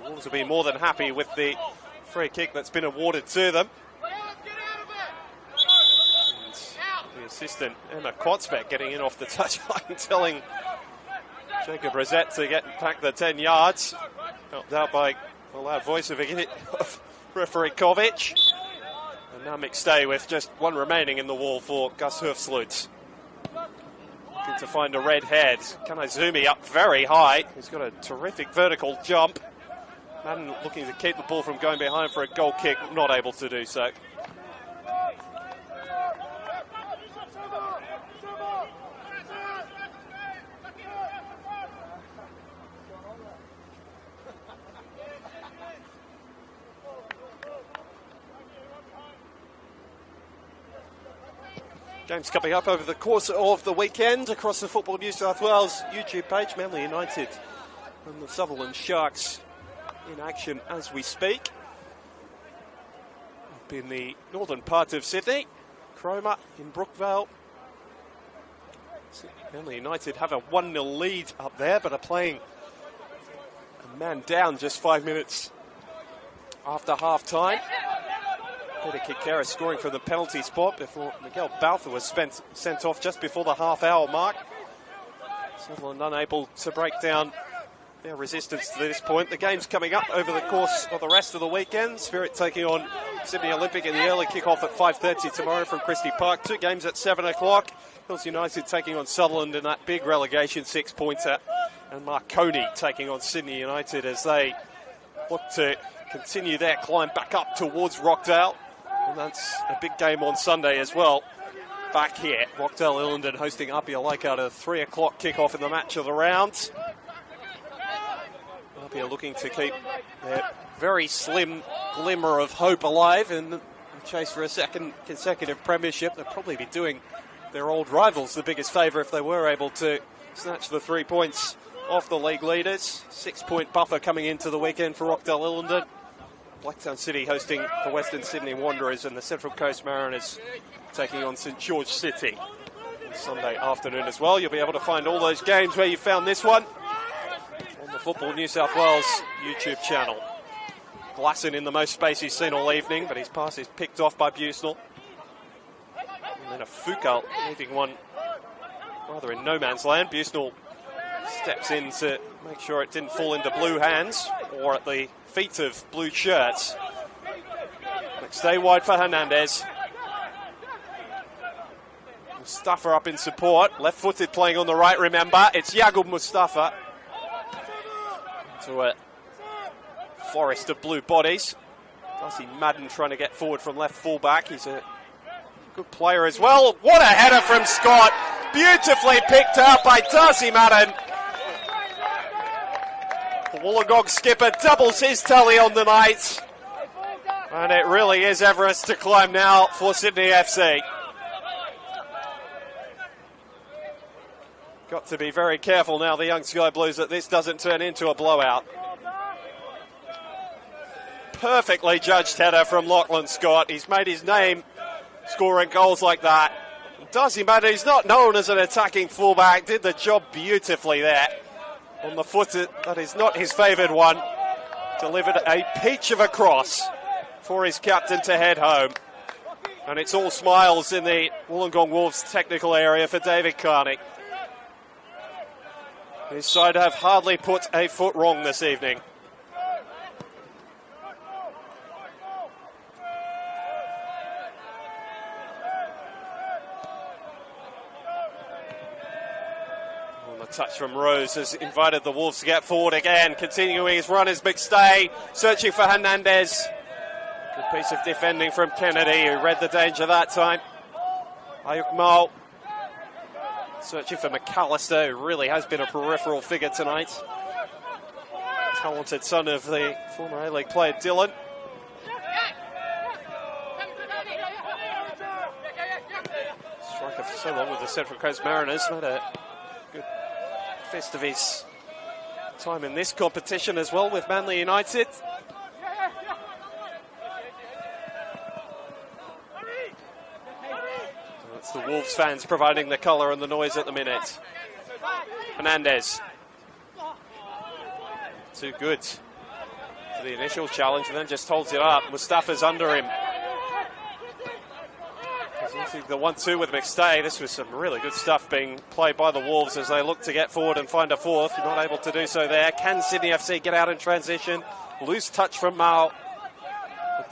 The Wolves will be more than happy with the free kick that's been awarded to them. Assistant Emma Quadsbeck getting in off the touchline, telling Jacob Rosette to get back the 10 yards. Helped out by the loud voice of referee Kovic. And now McStay with just one remaining in the wall for Gus Hufslut. Looking to find a red head. Kanazumi up very high. He's got a terrific vertical jump. Madden looking to keep the ball from going behind for a goal kick, not able to do so. Games coming up over the course of the weekend across the Football New South Wales YouTube page. Manly United and the Sutherland Sharks in action as we speak. Up in the northern part of Sydney, Cromer in Brookvale. Manly United have a 1-0 lead up there, but are playing a man down just 5 minutes after half time. Peter Kikera scoring from the penalty spot before Miguel Balfour was sent off just before the half-hour mark. Sutherland unable to break down their resistance to this point. The game's coming up over the course of the rest of the weekend. Spirit taking on Sydney Olympic in the early kick-off at 5:30 tomorrow from Christie Park. 2 games at 7 o'clock. Hills United taking on Sutherland in that big relegation 6-pointer. And Marconi taking on Sydney United as they look to continue their climb back up towards Rockdale. And that's a big game on Sunday as well. Back here, Rockdale Illington hosting Apia Leichhardt at a 3 o'clock kickoff in the match of the round. Apia looking to keep their very slim glimmer of hope alive in the chase for a second consecutive premiership. They'll probably be doing their old rivals the biggest favour if they were able to snatch the 3 points off the league leaders. 6-point buffer coming into the weekend for Rockdale Illingdon. Blacktown City hosting the Western Sydney Wanderers, and the Central Coast Mariners taking on St George City on Sunday afternoon as well. You'll be able to find all those games where you found this one on the Football New South Wales YouTube channel. Glasson in the most space he's seen all evening, but his pass is picked off by Busnell. And then Ofuka leaving one rather in no man's land. Busnell steps in to make sure it didn't fall into blue hands or at the feet of blue shirts. Stay wide for Hernandez. Mustafa up in support. Left-footed playing on the right, remember. It's Yaqub Mustafa. To a forest of blue bodies. Darcy Madden trying to get forward from left fullback. He's a good player as well. What a header from Scott. Beautifully picked out by Darcy Madden. The Wollongong skipper doubles his tally on the night. And it really is Everest to climb now for Sydney FC. Got to be very careful now, the young Sky Blues, that this doesn't turn into a blowout. Perfectly judged header from Lachlan Scott. He's made his name scoring goals like that. Darcy Madden, who's not known as an attacking fullback, did the job beautifully there. On the foot that is not his favoured one. Delivered a peach of a cross for his captain to head home. And it's all smiles in the Wollongong Wolves technical area for David Carney. His side have hardly put a foot wrong this evening. Touch from Rose has invited the Wolves to get forward again. Continuing his run is McStay, searching for Hernandez. Good piece of defending from Kennedy, who read the danger that time. Ayuk Mal searching for McAllister, who really has been a peripheral figure tonight. Talented son of the former A-League player Dylan. Striker for so long with the Central Coast Mariners. Made a good fist of his time in this competition as well with Manly United. It's the Wolves fans providing the colour and the noise at the minute. Hernandez. Too good for the initial challenge and then just holds it up. Mustafa's under him. The 1-2 with McStay. This was some really good stuff being played by the Wolves as they look to get forward and find a fourth. Not able to do so there. Can Sydney FC get out in transition? Loose touch from Mao.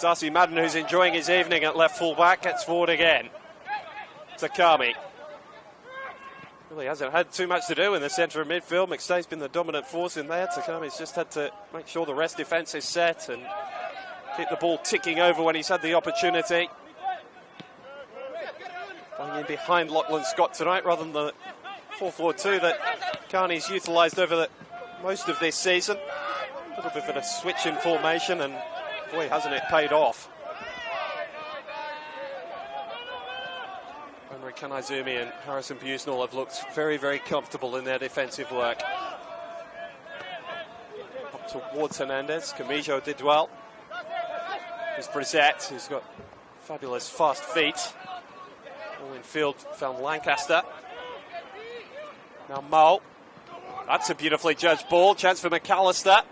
Darcy Madden, who's enjoying his evening at left full-back, gets forward again. Takami. Really hasn't had too much to do in the centre of midfield. McStay's been the dominant force in there. Takami's just had to make sure the rest defence is set and keep the ball ticking over when he's had the opportunity. Playing in behind Lachlan Scott tonight rather than the 4-4-2 that Carney's utilised over most of this season. A little bit of a switch in formation and boy hasn't it paid off. Henry Kanaizumi and Harrison Busnell have looked very, very comfortable in their defensive work. Up towards Hernandez. Camijo did well. Here's Brissett, who's got fabulous fast feet. All in field found Lancaster. Now Mo. That's a beautifully judged ball. Chance for McAllister.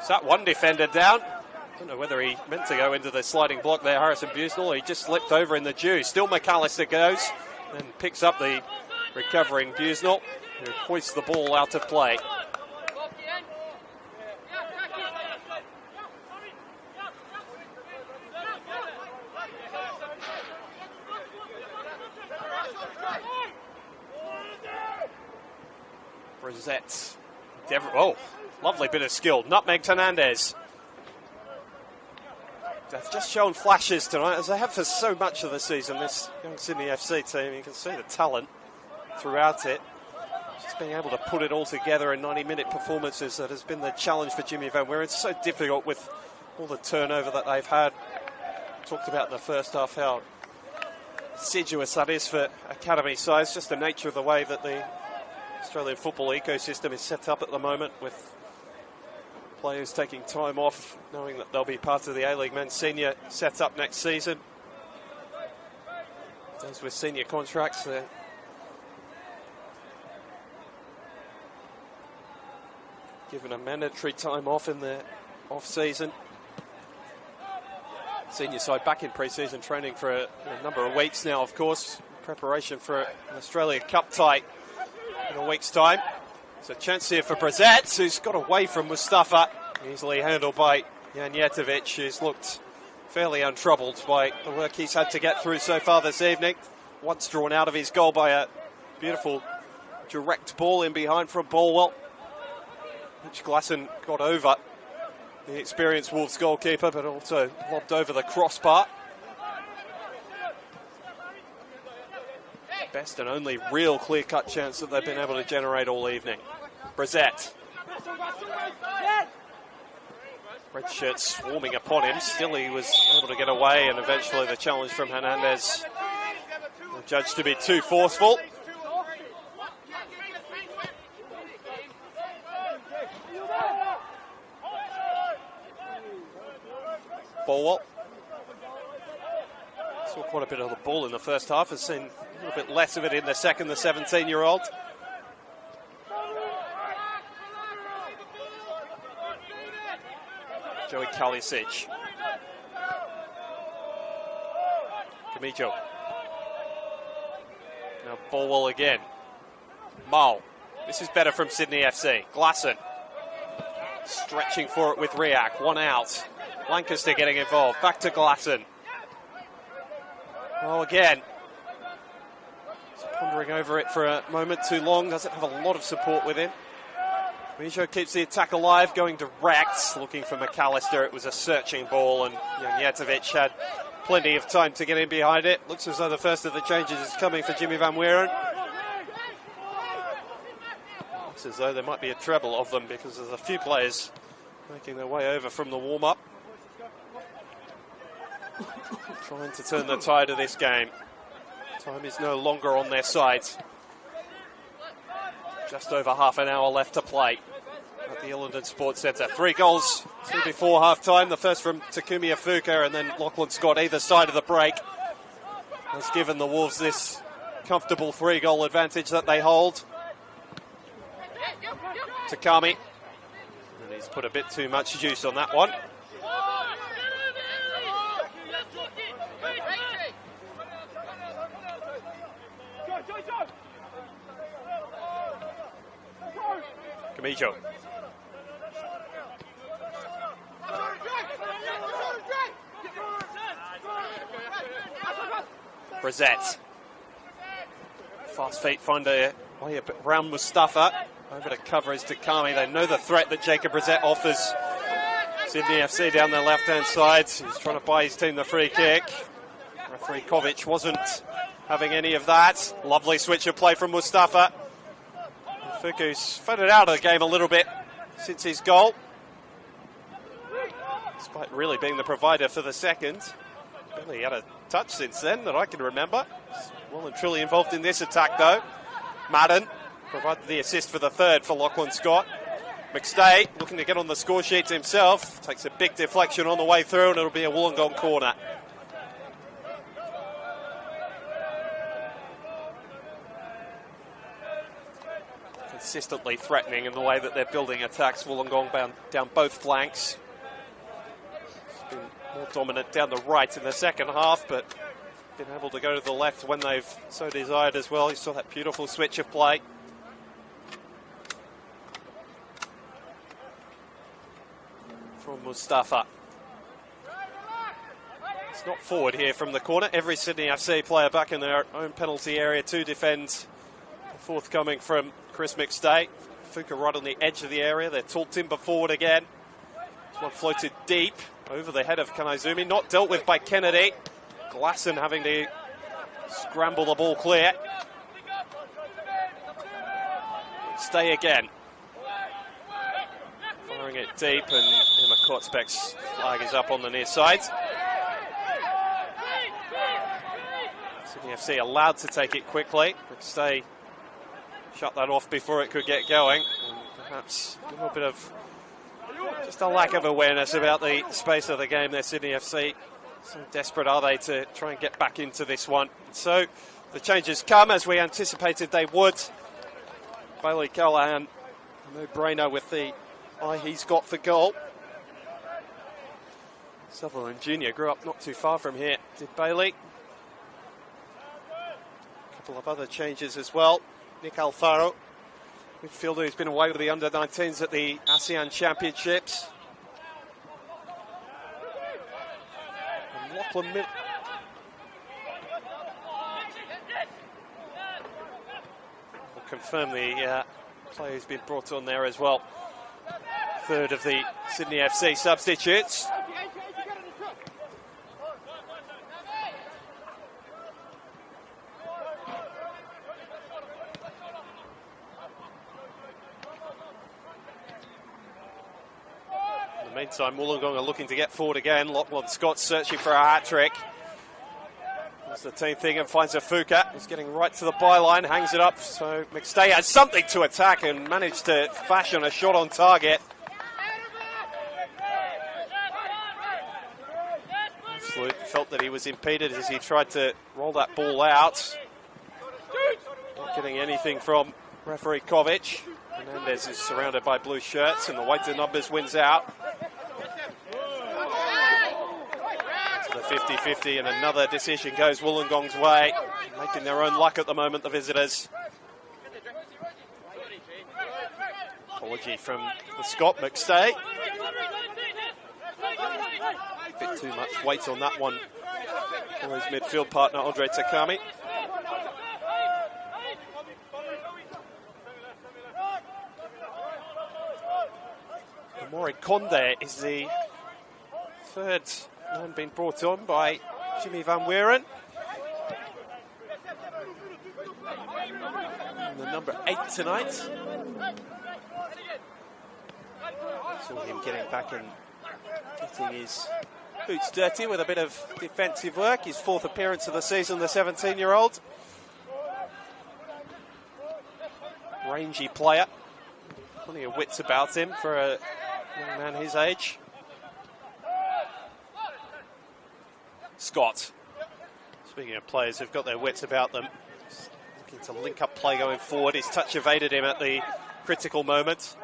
Is that one defender down? I don't know whether he meant to go into the sliding block there, Harrison Busnell. He just slipped over in the dew. Still McAllister goes and picks up the recovering Busnell, who hoists the ball out of play. Brissett. Oh, lovely bit of skill. Nutmeg Hernandez. They've just shown flashes tonight, as they have for so much of the season, this young Sydney FC team. You can see the talent throughout it. Just being able to put it all together in 90-minute performances, that has been the challenge for Jimmy Van Weeren. It's so difficult with all the turnover that they've had. Talked about in the first half how assiduous that is for academy size, just the nature of the way that the Australian football ecosystem is set up at the moment, with players taking time off, knowing that they'll be part of the A-League Men's Senior set up next season. Those with senior contracts, they're given a mandatory time off in their off-season. Senior side back in pre-season training for a number of weeks now, of course. Preparation for an Australia Cup tie in a week's time. There's a chance here for Brezet, who's got away from Mustafa. Easily handled by Janjetovic, who's looked fairly untroubled by the work he's had to get through so far this evening. Once drawn out of his goal by a beautiful direct ball in behind from Bolwell, which Glasson got over the experienced Wolves goalkeeper, but also lobbed over the crossbar. Best and only real clear-cut chance that they've been able to generate all evening. Brezet. Red shirt swarming upon him. Still he was able to get away, and eventually the challenge from Hernandez judged to be too forceful. Bolwell. Saw quite a bit of the ball in the first half. Has seen a little bit less of it in the second, the 17-year-old. Joey Kalisic. Camijo. Now Bolwell again. Mull. This is better from Sydney FC. Glasson. Stretching for it with Riak. One out. Lancaster getting involved. Back to Glasson. Well, again. Just pondering over it for a moment too long. Doesn't have a lot of support with him. Mijo keeps the attack alive, going direct, looking for McAllister. It was a searching ball, and Janjetovic had plenty of time to get in behind it. Looks as though the first of the changes is coming for Jimmy Van Weeren. Looks as though there might be a treble of them, because there's a few players making their way over from the warm-up. Trying to turn the tide of this game. Time is no longer on their side. Just over half an hour left to play at the Illington Sports Centre. 3 goals before half-time. The first from Takumi Ofuka, and then Lachlan Scott either side of the break has given the Wolves this comfortable 3-goal advantage that they hold. Takami. And he's put a bit too much juice on that one. Camijo. Brezet. Fast feet find a way around Mustafa. Over to cover is Takami. They know the threat that Jacob Brezet offers. Sydney FC down the left-hand side. He's trying to buy his team the free kick. Referee Kovic wasn't having any of that. Lovely switch of play from Mustafa. Fuku's faded out of the game a little bit since his goal, despite really being the provider for the second. Barely had a touch since then that I can remember. He's well and truly involved in this attack though. Madden provided the assist for the third for Lachlan Scott. McStay looking to get on the score sheet himself. Takes a big deflection on the way through, and it'll be a Wollongong corner. Consistently threatening in the way that they're building attacks. Wollongong down both flanks. It's been more dominant down the right in the second half, but been able to go to the left when they've so desired as well. You saw that beautiful switch of play. From Mustafa. It's not forward here from the corner. Every Sydney FC player back in their own penalty area to defend. The forthcoming from Chris McStay. Fuka right on the edge of the area. They're tall timber forward again. This one floated deep over the head of Kanaizumi. Not dealt with by Kennedy. Glasson having to scramble the ball clear. Stay again. Firing it deep, and Emma Kortspek's flag is up on the near side. Sydney FC allowed to take it quickly. McStay shut that off before it could get going. And perhaps a little bit of just a lack of awareness about the space of the game there, Sydney FC. So desperate are they to try and get back into this one. So the changes come as we anticipated they would. Bailey Callahan, a no-brainer with the eye he's got for goal. Sutherland Jr. grew up not too far from here, did Bailey. A couple of other changes as well. Nick Alfaro, midfielder who's been away with the under-19s at the ASEAN Championships. And Lachlan Miller. We'll confirm the player who's been brought on there as well. Third of the Sydney FC substitutes. Meantime, Wollongong are looking to get forward again. Lachlan Scott searching for a hat-trick. Does the team thing and finds Ofuka. He's getting right to the byline, hangs it up. So McStay has something to attack and managed to fashion a shot on target. Absolute felt that he was impeded as he tried to roll that ball out. Not getting anything from referee Kovic. Hernandez is surrounded by blue shirts and the white numbers wins out. To the 50-50 and another decision goes Wollongong's way. Making their own luck at the moment, the visitors. Apology from the Scot, McStay. A bit too much weight on that one for his midfield partner, Andre Takami. Mori Conde is the third man being brought on by Jimmy Van Weeren. And the number 8 tonight. Saw him getting back and getting his boots dirty with a bit of defensive work. His fourth appearance of the season, the 17-year-old. Rangy player. Plenty of wits about him for a young man his age. Scott. Speaking of players who've got their wits about them, looking to link up play going forward. His touch evaded him at the critical moment.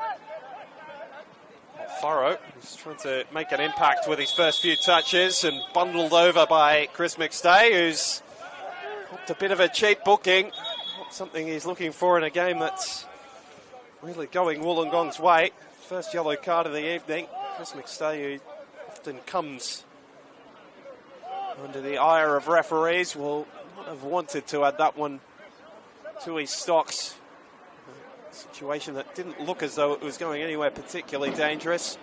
Furrow is trying to make an impact with his first few touches and bundled over by Chris McStay, who's got a bit of a cheap booking. Not something he's looking for in a game that's really going Wollongong's way. First yellow card of the evening. Chris McStay, who often comes under the ire of referees, will not have wanted to add that one to his stocks. A situation that didn't look as though it was going anywhere particularly dangerous.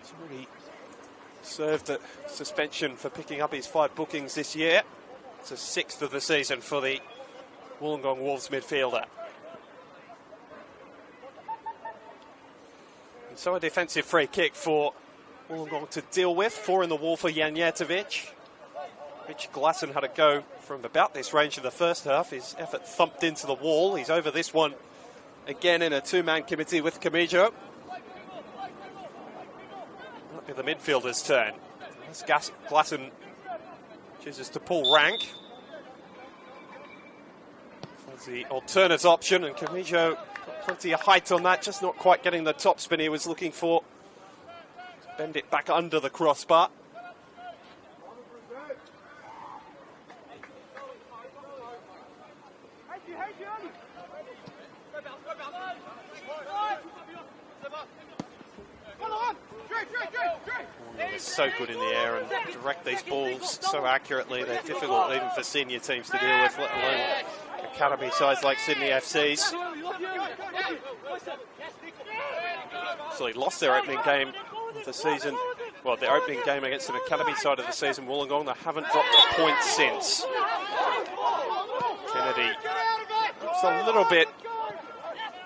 He's already served a suspension for picking up his 5 bookings this year. It's a 6th of the season for the Wollongong Wolves midfielder. And so a defensive free kick for Wollongong to deal with. 4 in the wall for Janjetovic. Rich Glasson had a go from about this range in the first half. His effort thumped into the wall. He's over this one again in a 2-man committee with Camijo. Might be the midfielder's turn. As Glasson chooses to pull rank. Finds the alternate option, and Camijo got plenty of height on that, just not quite getting the top spin he was looking for. Bend it back under the crossbar. They're so good in the air and direct these balls so accurately. They're difficult even for senior teams to deal with, let alone academy sides like Sydney FC's. So they lost their opening game of the season. Well, their opening game against an academy side of the season, Wollongong. They haven't dropped a point since. Kennedy, it's a little bit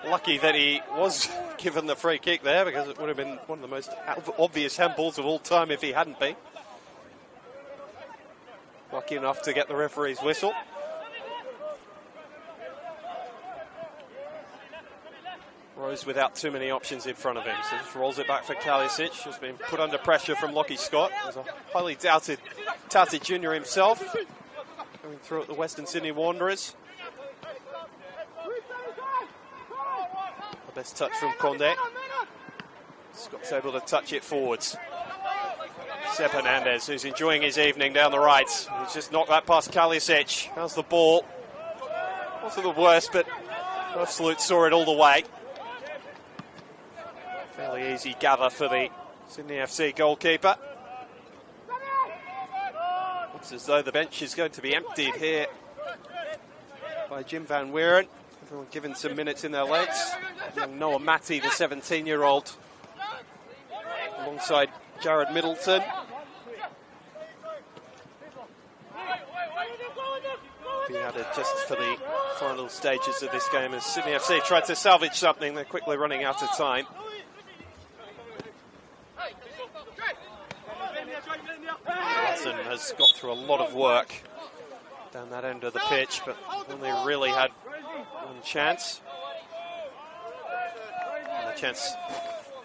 lucky that he was given the free kick there, because it would have been one of the most obvious handballs of all time if he hadn't been. Lucky enough to get the referee's whistle. Rose without too many options in front of him. So just rolls it back for Kalisic, who's been put under pressure from Lockie Scott. He's a highly touted junior himself, going through at the Western Sydney Wanderers. The best touch from Conde. Scott's able to touch it forwards. Seb Hernandez, who's enjoying his evening down the right. He's just knocked that past Kalisic. How's the ball? Wasn't the worst, but Absolute saw it all the way. Fairly easy gather for the Sydney FC goalkeeper. Looks as though the bench is going to be emptied here by Jim Van Weeren. Everyone given some minutes in their legs. Young Noah Matty, the 17-year-old, alongside Jared Middleton. Be added just for the final stages of this game as Sydney FC tried to salvage something. They're quickly running out of time. Watson has got through a lot of work down that end of the pitch, but only really had one chance. And a chance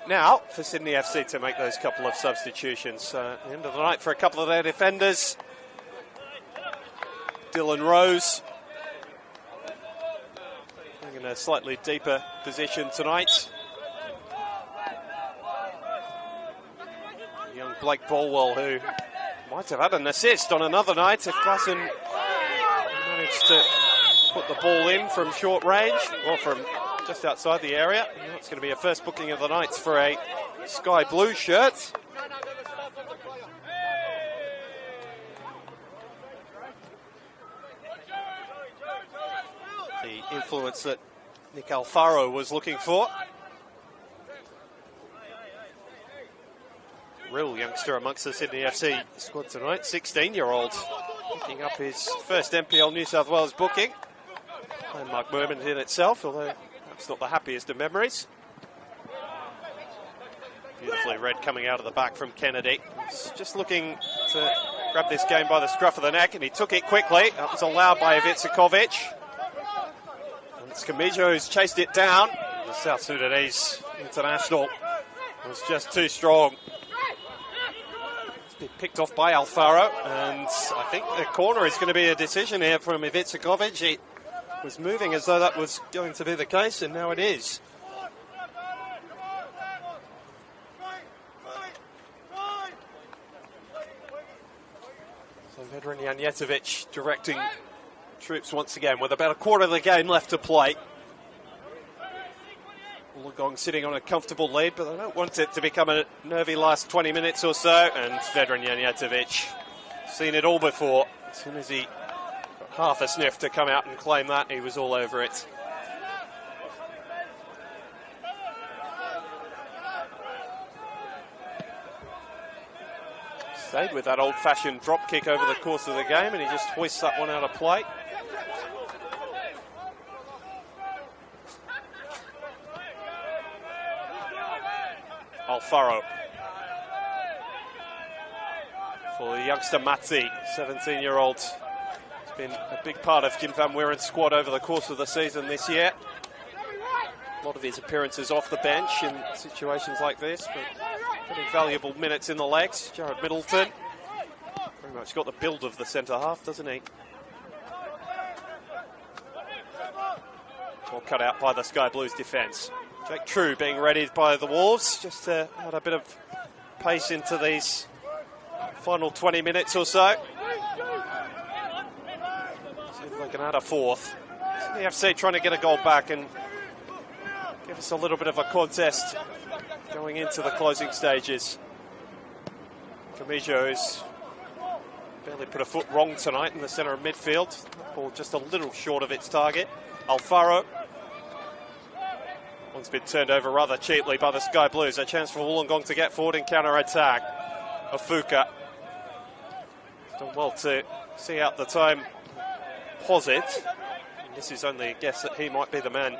now for Sydney FC to make those couple of substitutions. End of the night for a couple of their defenders. Dylan Rose in a slightly deeper position tonight. Young Blake Bolwell, who might have had an assist on another night if Klassen managed to put the ball in from short range, or from just outside the area. It's going to be a first booking of the night for a sky blue shirt. The influence that Nick Alfaro was looking for. Real youngster amongst the Sydney FC squad tonight, 16-year-old, picking up his first NPL New South Wales booking. Landmark moment in itself, although perhaps not the happiest of memories. Beautifully read coming out of the back from Kennedy. He's just looking to grab this game by the scruff of the neck, and he took it quickly. That was allowed by Ivica. And it's Kamijo who's chased it down. The South Sudanese international was just too strong. It's been picked off by Alfaro, and I think the corner is going to be a decision here from Ivica. He was moving as though that was going to be the case, and now it is. So Vedran Janjetovic directing troops once again with about a quarter of the game left to play. Wollongong sitting on a comfortable lead, but they don't want it to become a nervy last 20 minutes or so, and Vedran Janjetovic, seen it all before. As soon as he got half a sniff to come out and claim that, he was all over it. Stayed with that old-fashioned drop kick over the course of the game, and he just hoists that one out of play. Alfaro for the youngster Matzi, 17-year-old. He's been a big part of Jim Van Weeren's squad over the course of the season this year. A lot of his appearances off the bench in situations like this, but getting valuable minutes in the legs. Jared Middleton very much got the build of the centre half, doesn't he? All cut out by the Sky Blues defence. Jake True being readied by the Wolves, just to add a bit of pace into these final 20 minutes or so. See if they can add a fourth. The FC trying to get a goal back and give us a little bit of a contest going into the closing stages. Kamijo has barely put a foot wrong tonight in the centre of midfield. That ball just a little short of its target. Alfaro. One's been turned over rather cheaply by the Sky Blues. A chance for Wollongong to get forward in counter-attack. Ofuka. Done well to see out the time. Posit. And this is only a guess that he might be the man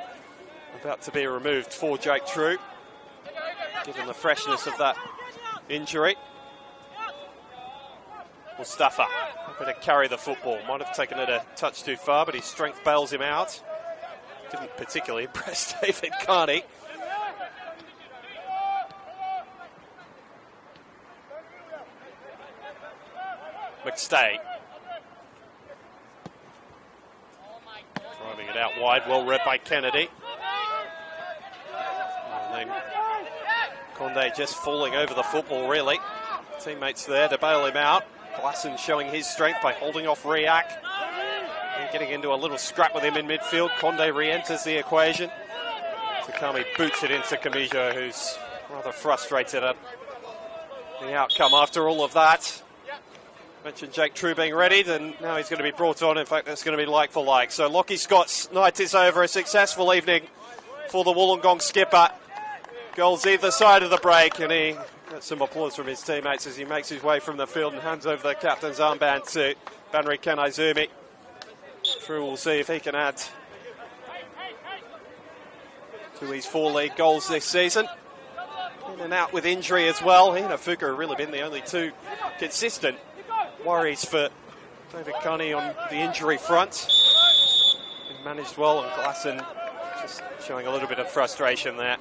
about to be removed for Jake True, given the freshness of that injury. Mustafa happy to carry the football. Might have taken it a touch too far, but his strength bails him out. Didn't particularly impress David Carney. McStay. Driving it out wide, well read by Kennedy. And then Conde just falling over the football, really. Teammates there to bail him out. Glasson showing his strength by holding off Riak. And getting into a little scrap with him in midfield. Conde re-enters the equation. Takami boots it into Kamijo, who's rather frustrated at the outcome after all of that. Mentioned Jake True being readied, and now he's going to be brought on. In fact, it's going to be like for like. So Lockie Scott's night is over. A successful evening for the Wollongong skipper. Goals either side of the break, and he gets some applause from his teammates as he makes his way from the field and hands over the captain's armband to Banri Kanaizumi. True will see if he can add to his 4 league goals this season. In and out with injury as well. He and Ofuka have really been the only 2 consistent worries for David Carney on the injury front. He managed well, and Glasson just showing a little bit of frustration there.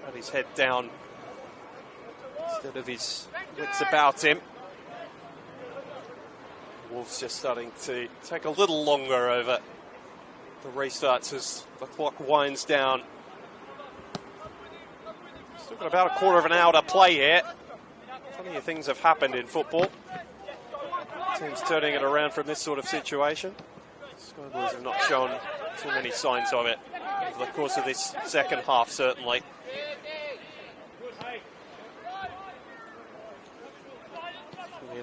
Had his head down instead of his wits about him. Wolves just starting to take a little longer over the restarts as the clock winds down. Still got about a quarter of an hour to play here. Plenty of things have happened in football. Teams turning it around from this sort of situation. Sky Blues have not shown too many signs of it over the course of this second half, certainly.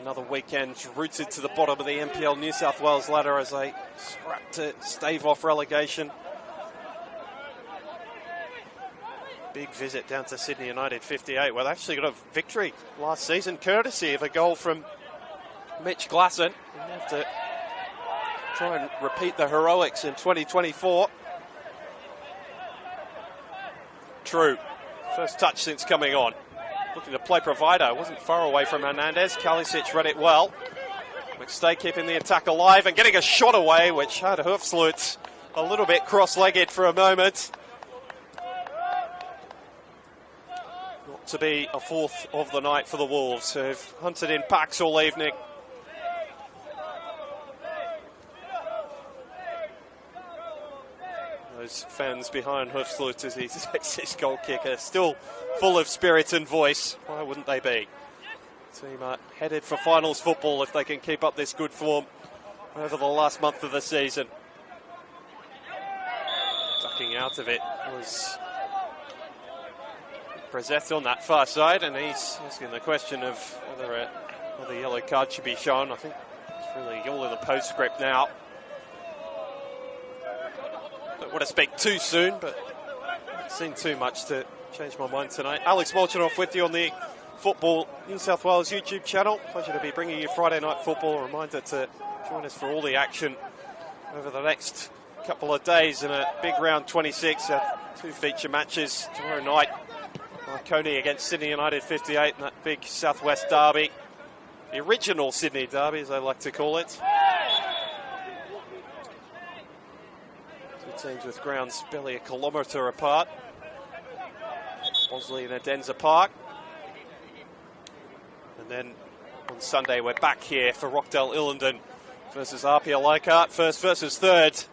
Another weekend rooted to the bottom of the NPL New South Wales ladder as they scrap to stave off relegation. Big visit down to Sydney United 58. Well, they actually got a victory last season courtesy of a goal from Mitch Glasson. We have to try and repeat the heroics in 2024. True. First touch since coming on. Looking to play provider. Wasn't far away from Hernandez. Kalisic read it well. McStay keeping the attack alive and getting a shot away, which had Hoofsloot a little bit cross-legged for a moment. Not to be a 4th of the night for the Wolves, who've hunted in packs all evening. Those fans behind Hoofsloot as he takes his goal kicker, still full of spirit and voice. Why wouldn't they be? Team are headed for finals football if they can keep up this good form over the last month of the season. Ducking out of it was Brezet on that far side, and he's asking the question of whether another yellow card should be shown. I think it's really all in the postscript now. Don't want to speak too soon, but I've seen too much to change my mind tonight. Alex Molchanoff with you on the Football New South Wales YouTube channel. Pleasure to be bringing you Friday Night Football. A reminder to join us for all the action over the next couple of days in a big round 26. 2 feature matches tomorrow night. Marconi against Sydney United 58 in that big Southwest derby. The original Sydney derby, as they like to call it. 2 teams with grounds barely a kilometre apart. Bosley and Adenza Park. And then on Sunday we're back here for Rockdale Illendon versus RPL Leichhardt. First versus third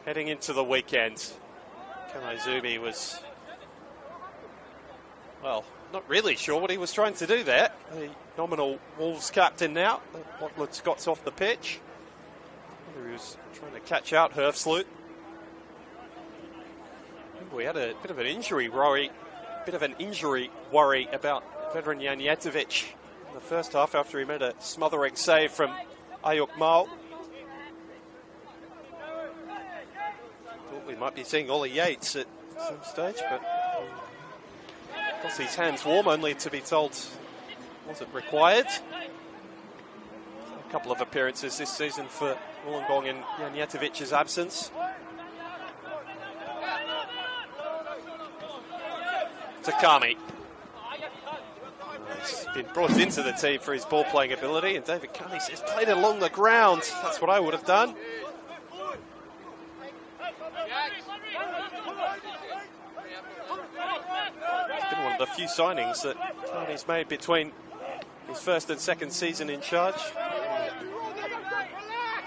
heading into the weekend. Kanaizumi was, well, not really sure what he was trying to do there. The nominal Wolves captain now. Lockwood Scott's off the pitch. He was trying to catch out Hoofsloot. We had a bit of an injury worry about veteran Janjetovic in the first half after he made a smothering save from Ayuk Mao. Thought we might be seeing Ollie Yates at some stage, but got his hands warm, only to be told wasn't required. A couple of appearances this season for Wollongong in Janjetovic's absence. Takami. He's been brought into the team for his ball-playing ability, and David Carney says, played it along the ground. That's what I would have done. It's been one of the few signings that Carney's made between his first and second season in charge.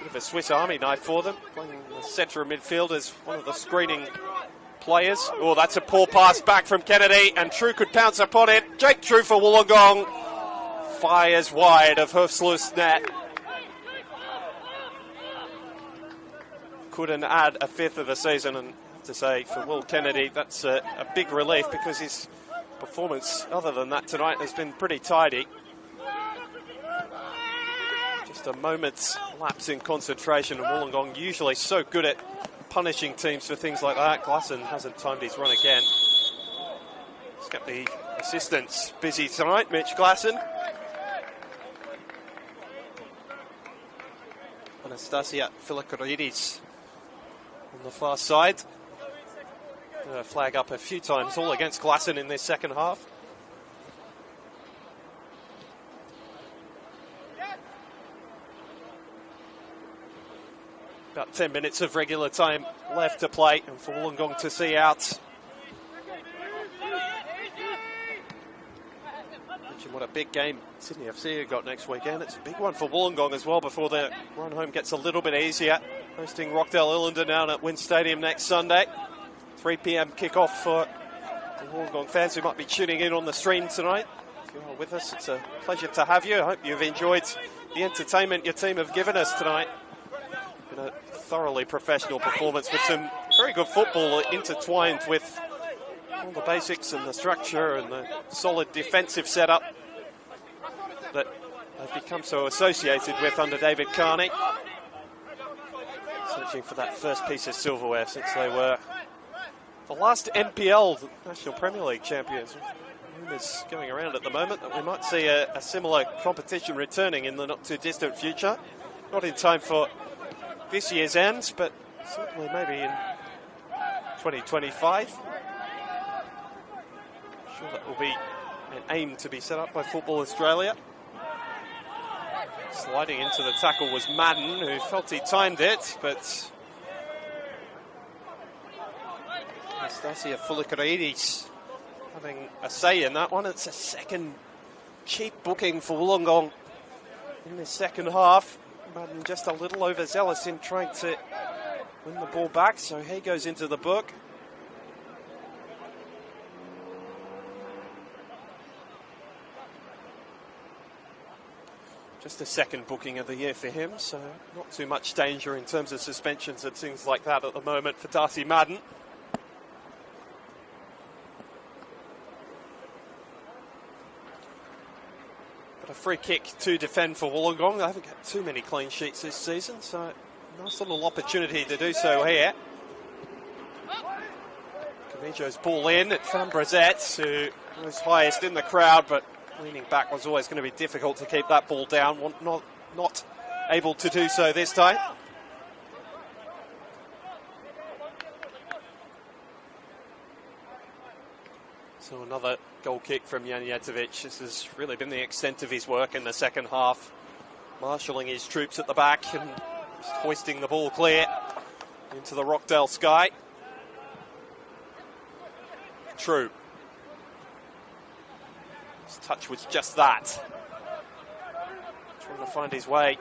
bit of a Swiss Army knife for them, playing the centre of midfield as one of the screening players. Oh, that's a poor pass back from Kennedy, and True could pounce upon it. Jake True for Wollongong fires wide of Hoofsluis net. Couldn't add a fifth of the season, and I have to say for Will Kennedy that's a big relief, because his performance other than that tonight has been pretty tidy. Just a moment's lapse in concentration, and Wollongong usually so good at punishing teams for things like that. Glasson hasn't timed his run again. He's got the assistants busy tonight, Mitch Glasson. Anastasia Filikoridis on the far side. Flag up a few times, all against Glasson in this second half. About 10 minutes of regular time left to play, and for Wollongong to see out. Mention what a big game Sydney FC have got next weekend. It's a big one for Wollongong as well before the run home gets a little bit easier. Hosting Rockdale Illender down at Wynn Stadium next Sunday. 3 p.m. kickoff for the Wollongong fans who might be tuning in on the stream tonight. If you are with us, it's a pleasure to have you. I hope you've enjoyed the entertainment your team have given us tonight. Been a thoroughly professional performance with some very good football intertwined with all the basics and the structure and the solid defensive setup that they've become so associated with under David Carney. Searching for that first piece of silverware since they were the last NPL, the National Premier League champions. Rumours going around at the moment that we might see a similar competition returning in the not too distant future. Not in time for this year's end, but certainly maybe in 2025. I'm sure that will be an aim to be set up by Football Australia. Sliding into the tackle was Madden, who felt he timed it, but Anastasia Filikoridis having a say in that one. It's a second cheap booking for Wollongong in this second half. Madden just a little overzealous in trying to win the ball back, so he goes into the book. Just a second booking of the year for him, so not too much danger in terms of suspensions and things like that at the moment for Darcy Madden. But a free kick to defend for Wollongong. They haven't got too many clean sheets this season, so nice little opportunity to do so here. Camijo's ball in. It found Brezet, who was highest in the crowd, but leaning back was always going to be difficult to keep that ball down. Not able to do so this time. So another goal kick from Janjetovic. This has really been the extent of his work in the second half. Marshalling his troops at the back and just hoisting the ball clear into the Rockdale sky. True. His touch was just that. Trying to find his way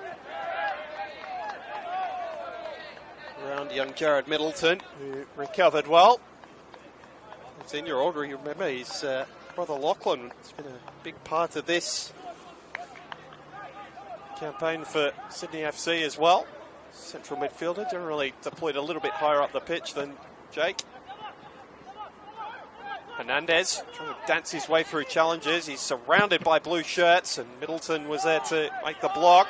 around young Jared Middleton, who recovered well. 10-year-old, you remember his brother Lachlan. It's been a big part of this campaign for Sydney FC as well. Central midfielder, generally deployed a little bit higher up the pitch than Jake. Hernandez trying to dance his way through challenges. He's surrounded by blue shirts, and Middleton was there to make the block.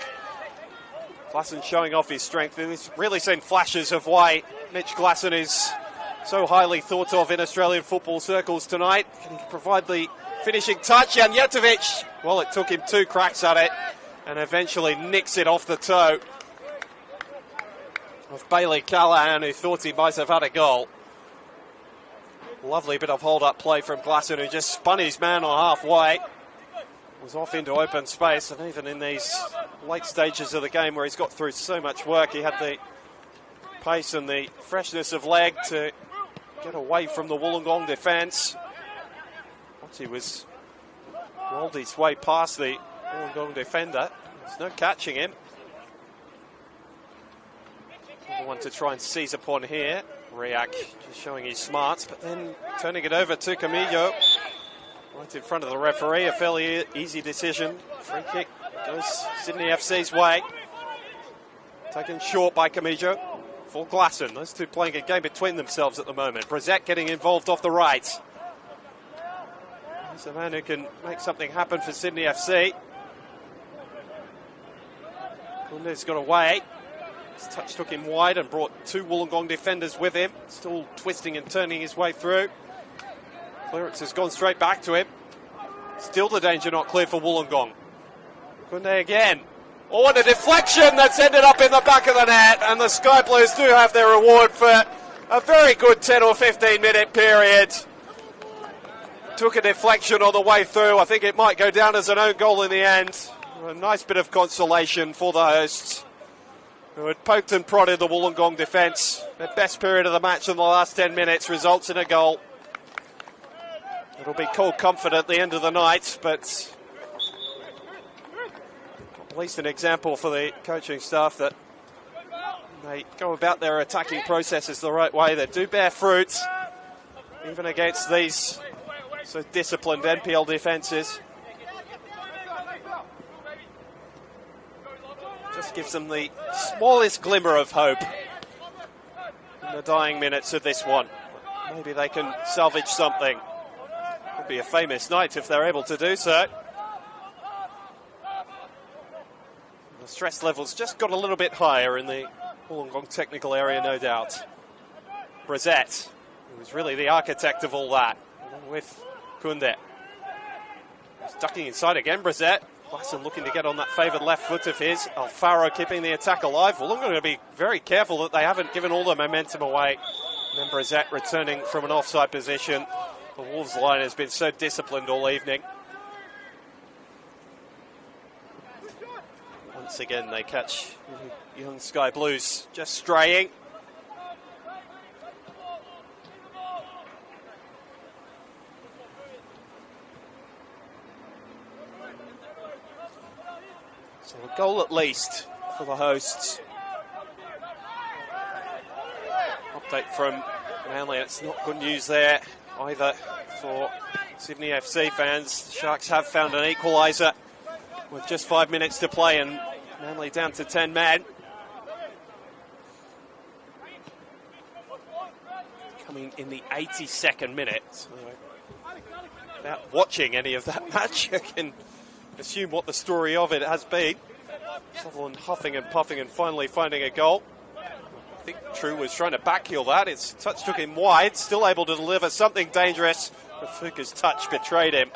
Glasson showing off his strength, and he's really seen flashes of why Mitch Glasson is so highly thought of in Australian football circles tonight. Can he provide the finishing touch? Janjetovic, well, it took him 2 cracks at it, and eventually nicks it off the toe of Bailey Callahan, who thought he might have had a goal. Lovely bit of hold-up play from Glasson, who just spun his man on halfway. Was off into open space, and even in these late stages of the game where he's got through so much work, he had the pace and the freshness of leg to get away from the Wollongong defence. Once he was rolled his way past the Wollongong defender, there's no catching him. The one to try and seize upon here. Riak just showing his smarts, but then turning it over to Camillo. Right in front of the referee, a fairly easy decision. Free kick goes Sydney FC's way. Taken short by Camillo for Glasson. Those two playing a game between themselves at the moment. Brezet getting involved off the right. He's a man who can make something happen for Sydney FC. Kunde's got away. His touch took him wide and brought two Wollongong defenders with him. Still twisting and turning his way through. Clearance has gone straight back to him. Still the danger not clear for Wollongong. Kunde again. Oh, and a deflection that's ended up in the back of the net. And the Sky Blues do have their reward for a very good 10 or 15 minute period. Took a deflection on the way through. I think it might go down as an own goal in the end. A nice bit of consolation for the hosts, who had poked and prodded the Wollongong defence. Their best period of the match in the last 10 minutes results in a goal. It'll be cold comfort at the end of the night, but at least an example for the coaching staff that they go about their attacking processes the right way. They do bear fruit, even against these so disciplined NPL defences. Just gives them the smallest glimmer of hope in the dying minutes of this one. Maybe they can salvage something. Would be a famous night if they're able to do so. The stress levels just got a little bit higher in the Wollongong technical area, no doubt. Brezet, who was really the architect of all that, along with Kunde. He's ducking inside again, Brezet. Glasson looking to get on that favoured left foot of his. Alfaro keeping the attack alive. Wollongong going to be very careful that they haven't given all the momentum away. And then Brezet returning from an offside position. The Wolves line has been so disciplined all evening. Once again they catch young Sky Blues just straying. So a goal at least for the hosts. Update from Manly, it's not good news there either for Sydney FC fans. The Sharks have found an equaliser with just 5 minutes to play and Manly down to 10 men. Coming in the 82nd minute. So without watching any of that match, you can assume what the story of it has been. Sutherland huffing and puffing and finally finding a goal. I think True was trying to backheel that. His touch took him wide, still able to deliver something dangerous. Ofuka's touch betrayed him.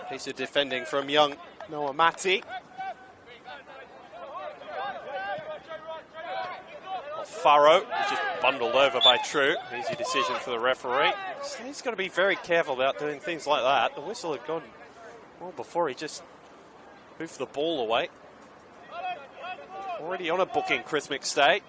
Piece of defending from young Noah Mati. Alfaro is just bundled over by True. Easy decision for the referee. He's got to be very careful about doing things like that. The whistle had gone well before he just moved the ball away. Already on a booking, Chris McStay.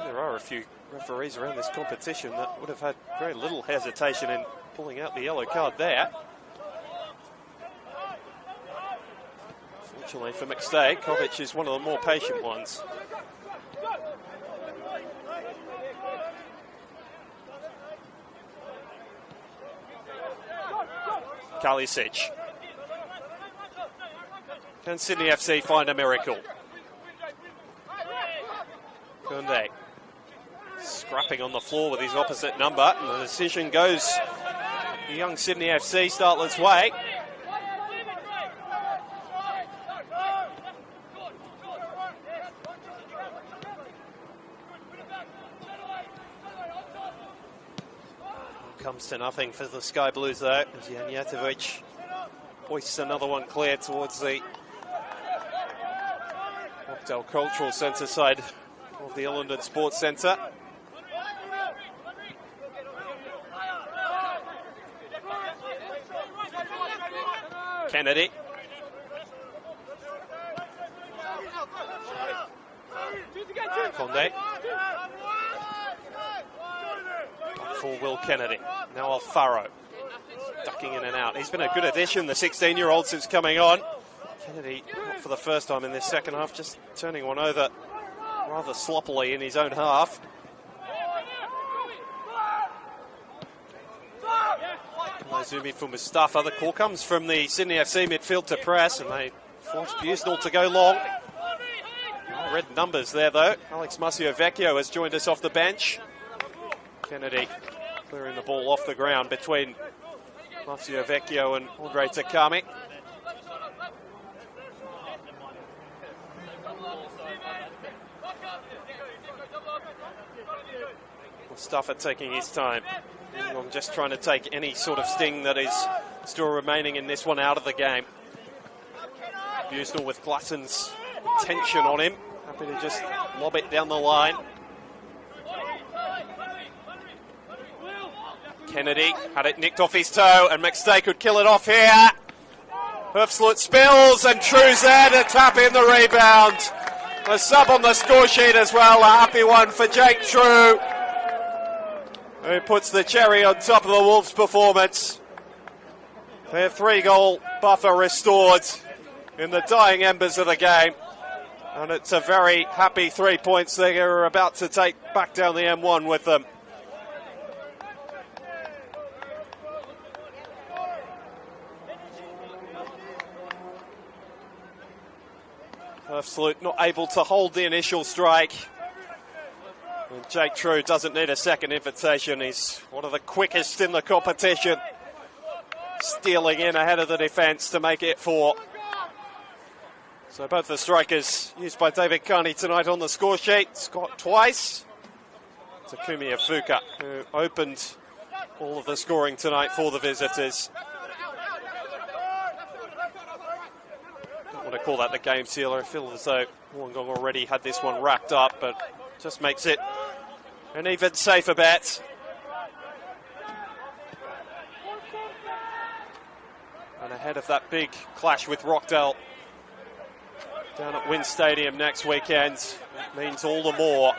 There are a few referees around this competition that would have had very little hesitation in pulling out the yellow card there. Fortunately for McStay, Kovic is one of the more patient ones. Kalisic. Can Sydney FC find a miracle? Kunde scrapping on the floor with his opposite number, and the decision goes the young Sydney FC startless way. Comes to nothing for the Sky Blues though, as Janjatovic hoists another one clear towards the Rockdale Cultural Centre side of the Ellenden Sports Centre. Kennedy. Conde. For Will Kennedy. Now Alfaro. ducking in and out. He's been a good addition, the 16-year-old, since coming on. Kennedy, not for the first time in this second half, just turning one over rather sloppily in his own half. Zumi for Mustafa. The call comes from the Sydney FC midfield to press, and they force Busnell to go long. Red numbers there, though. Alex Vecchio has joined us off the bench. Kennedy clearing the ball off the ground between Vecchio and Andre Takami. Mustafa taking his time. I'm just trying to take any sort of sting that is still remaining in this one out of the game. Busnell with Glasson's tension on him. Happy to just lob it down the line. Kennedy had it nicked off his toe, and McStay could kill it off here. Hufslut spills, and True's there to tap in the rebound. A sub on the score sheet as well, a happy one for Jake True, who puts the cherry on top of the Wolves' performance. Their 3-goal buffer restored in the dying embers of the game. And it's a very happy 3 points they are about to take back down the M1 with them. Hufslut not able to hold the initial strike. And Jake True doesn't need a second invitation. He's one of the quickest in the competition. Stealing in ahead of the defence to make it 4. So both the strikers used by David Carney tonight on the score sheet. Scott twice. Takumi Ofuka, who opened all of the scoring tonight for the visitors. Don't want to call that the game sealer. I feel as though Wollongong already had this one wrapped up, but just makes it an even safer bet. And ahead of that big clash with Rockdale down at Wynn Stadium next weekend, it means all the more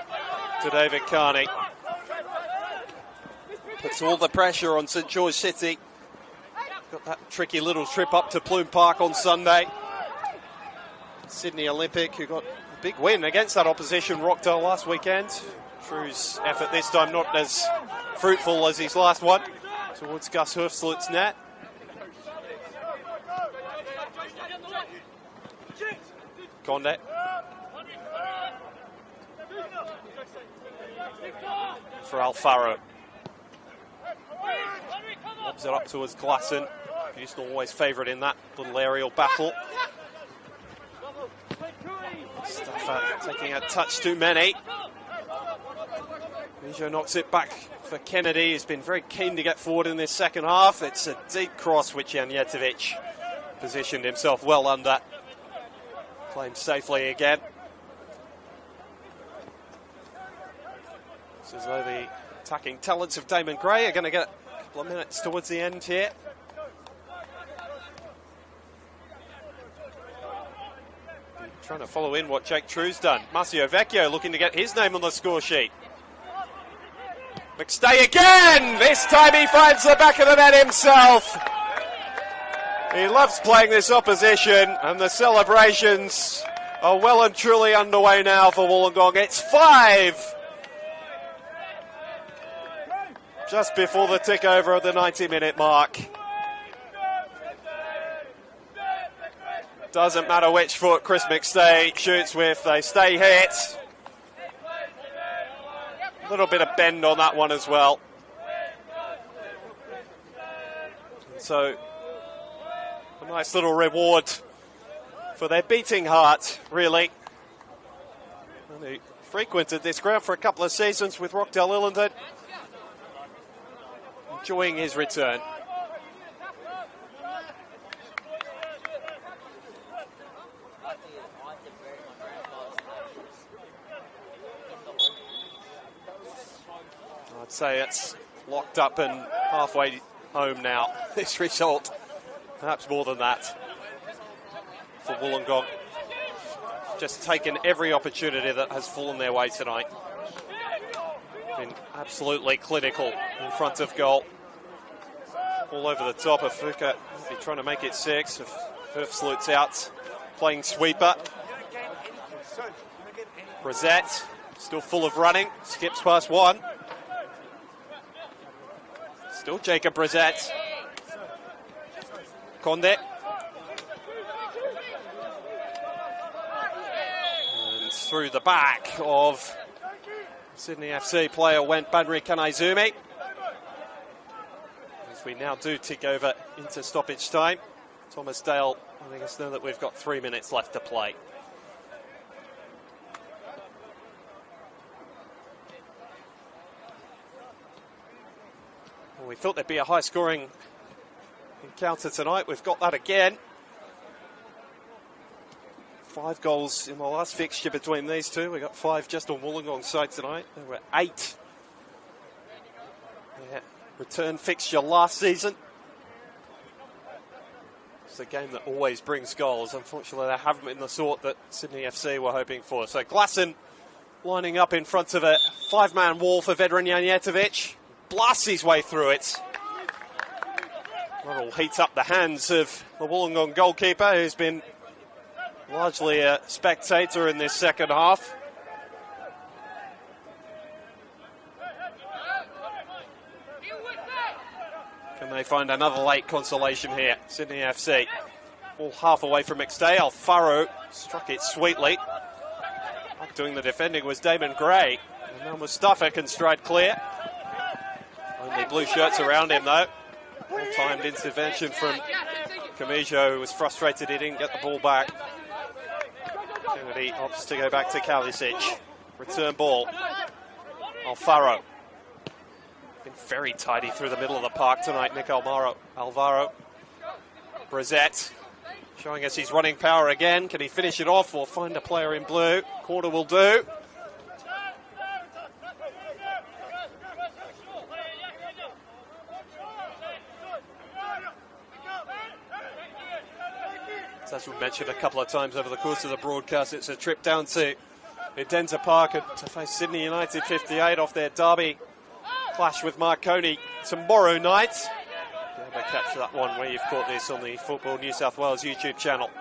to David Carney. Puts all the pressure on St George City. Got that tricky little trip up to Plume Park on Sunday. Sydney Olympic, who got a big win against that opposition, Rockdale, last weekend. True's effort this time not as fruitful as his last one, towards Gus Hufslut's net. Conde. For Alfaro. Lobs it up towards Glasson. Busnell always favourite in that little aerial battle. Mustafa taking a touch too many. Mijo knocks it back for Kennedy. He's been very keen to get forward in this second half. It's a deep cross which Janjetovic positioned himself well under. Claimed safely again. It's as though the attacking talents of Damon Gray are going to get a couple of minutes towards the end here. Trying to follow in what Jake True's done. Vecchio looking to get his name on the score sheet. McStay again! This time he finds the back of the net himself. He loves playing this opposition, and the celebrations are well and truly underway now for Wollongong. It's 5! Just before the tick over of the 90-minute mark. Doesn't matter which foot Chris McStay shoots with, they stay hit. A little bit of bend on that one as well. So, a nice little reward for their beating heart, really. And he frequented this ground for a couple of seasons with Rockdale Illington. Enjoying his return. I'd say it's locked up and halfway home now, this result. Perhaps more than that for Wollongong. Just taken every opportunity that has fallen their way tonight. Been absolutely clinical in front of goal. all over the top. Ofuka will be trying to make it 6. If Herfsluit's out playing sweeper. Brissett still full of running, skips past 1. Still Jacob Brissett. Conde. And through the back of Sydney FC player went Badri Kanaizumi. As we now do tick over into stoppage time. Thomas Dale letting us know that we've got 3 minutes left to play. Well, we thought there'd be a high-scoring encounter tonight. We've got that again. 5 goals in the last fixture between these two. We got 5 just on Wollongong's side tonight. There were 8. Yeah, return fixture last season. It's a game that always brings goals. Unfortunately, they haven't been the sort that Sydney FC were hoping for. So Glasson lining up in front of a 5-man wall for Vedran Janjetovic. Blasts his way through it. That'll heat up the hands of the Wollongong goalkeeper, who's been largely a spectator in this second half. Can they find another late consolation here? Sydney FC. All half away from McStay. Alfaro struck it sweetly. Doing the defending was Damon Gray. And now Mustafa can stride clear. Only blue shirts around him though. Well-timed intervention from Camijo, who was frustrated he didn't get the ball back. Kennedy opts to go back to Kalisic. Return ball. Alfaro. Been very tidy through the middle of the park tonight, Nick Alvaro. Brissett showing us his running power again. Can he finish it off or find a player in blue? Corner will do. As we've mentioned a couple of times over the course of the broadcast, it's a trip down to Edenta Park to face Sydney United 58 off their derby clash with Marconi tomorrow night. You have to catch that one where you've caught this on the Football New South Wales YouTube channel.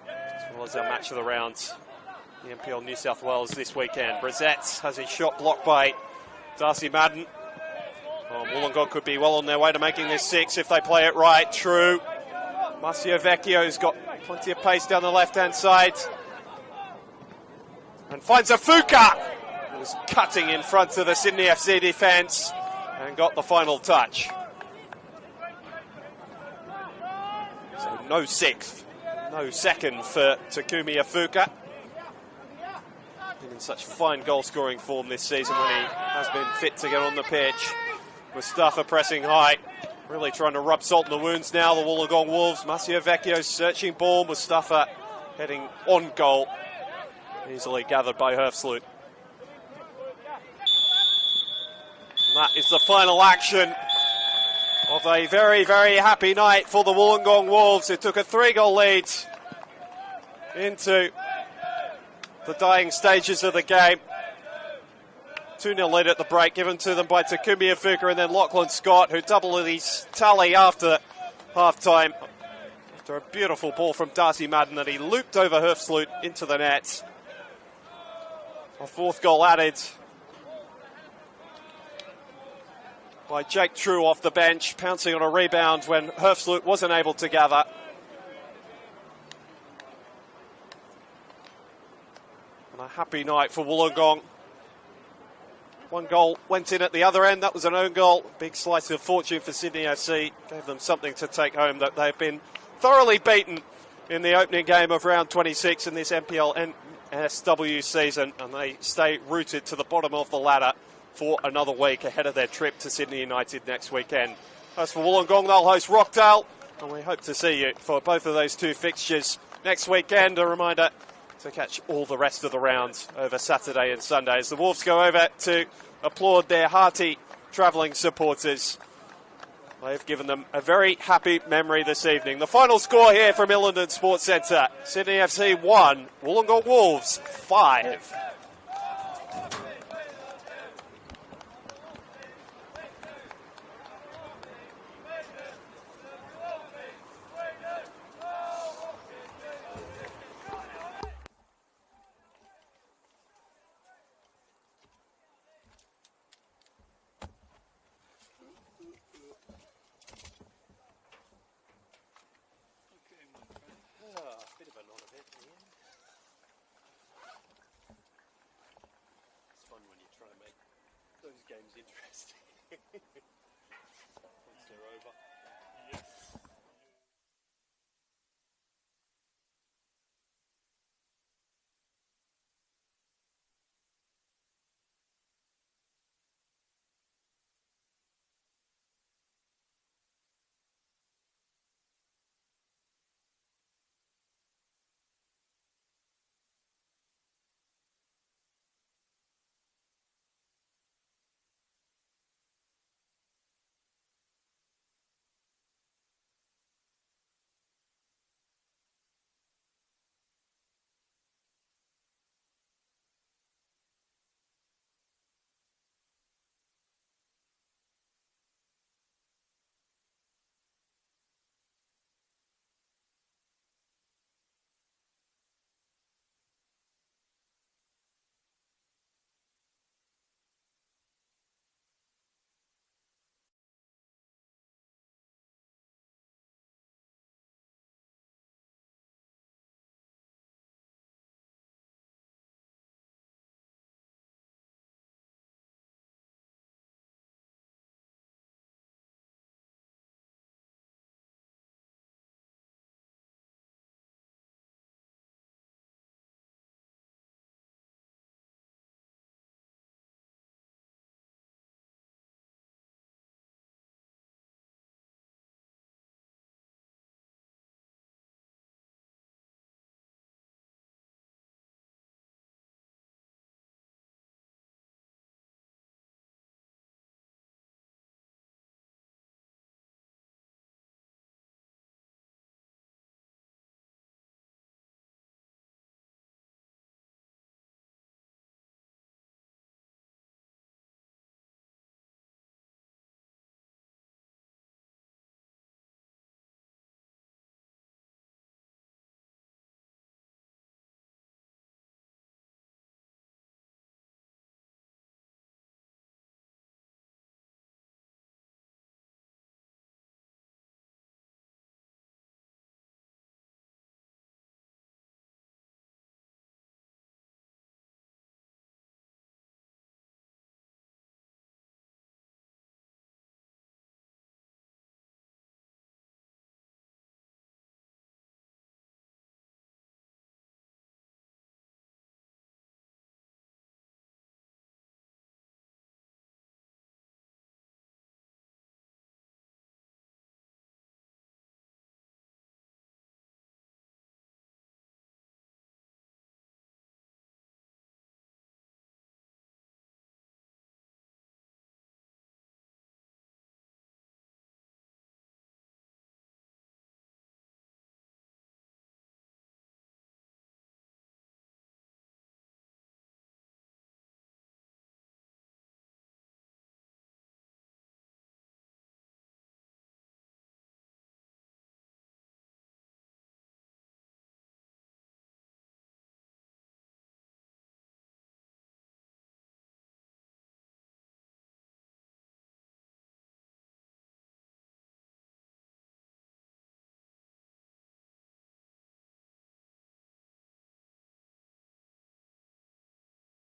As well as our match of the round, the NPL New South Wales this weekend. Brissett has his shot blocked by Darcy Madden. Wollongong could be well on their way to making this 6 if they play it right. True. Marcio Vecchio's got plenty of pace down the left-hand side. And finds Ofuka, who was cutting in front of the Sydney FC defence and got the final touch. So no 6th, no 2nd for Takumi Ofuka. Been in such fine goal-scoring form this season when he has been fit to get on the pitch. Mustafa pressing high. Really trying to rub salt in the wounds now, the Wollongong Wolves. Marcio Vecchio searching ball. Mustafa heading on goal. Easily gathered by Herfsluit. And that is the final action of a very, very happy night for the Wollongong Wolves. It took a 3-goal lead into the dying stages of the game. 2-0 lead at the break, given to them by Takumi Ofuka and then Lachlan Scott, who doubled his tally after half-time. After a beautiful ball from Darcy Madden that he looped over Herfsluit into the net. A 4th goal added by Jake True off the bench, pouncing on a rebound when Herfsluit wasn't able to gather. And a happy night for Wollongong. 1 goal went in at the other end. That was an own goal. Big slice of fortune for Sydney FC. Gave them something to take home, that they've been thoroughly beaten in the opening game of round 26 in this NPL NSW season. And they stay rooted to the bottom of the ladder for another week ahead of their trip to Sydney United next weekend. As for Wollongong, they'll host Rockdale. And we hope to see you for both of those 2 fixtures next weekend. A reminder to catch all the rest of the rounds over Saturday and Sunday as the Wolves go over to applaud their hearty travelling supporters. They've given them a very happy memory this evening. The final score here from Illingdon Sports Centre. Sydney FC 1, Wollongong Wolves 5. those games interesting. Once they're over.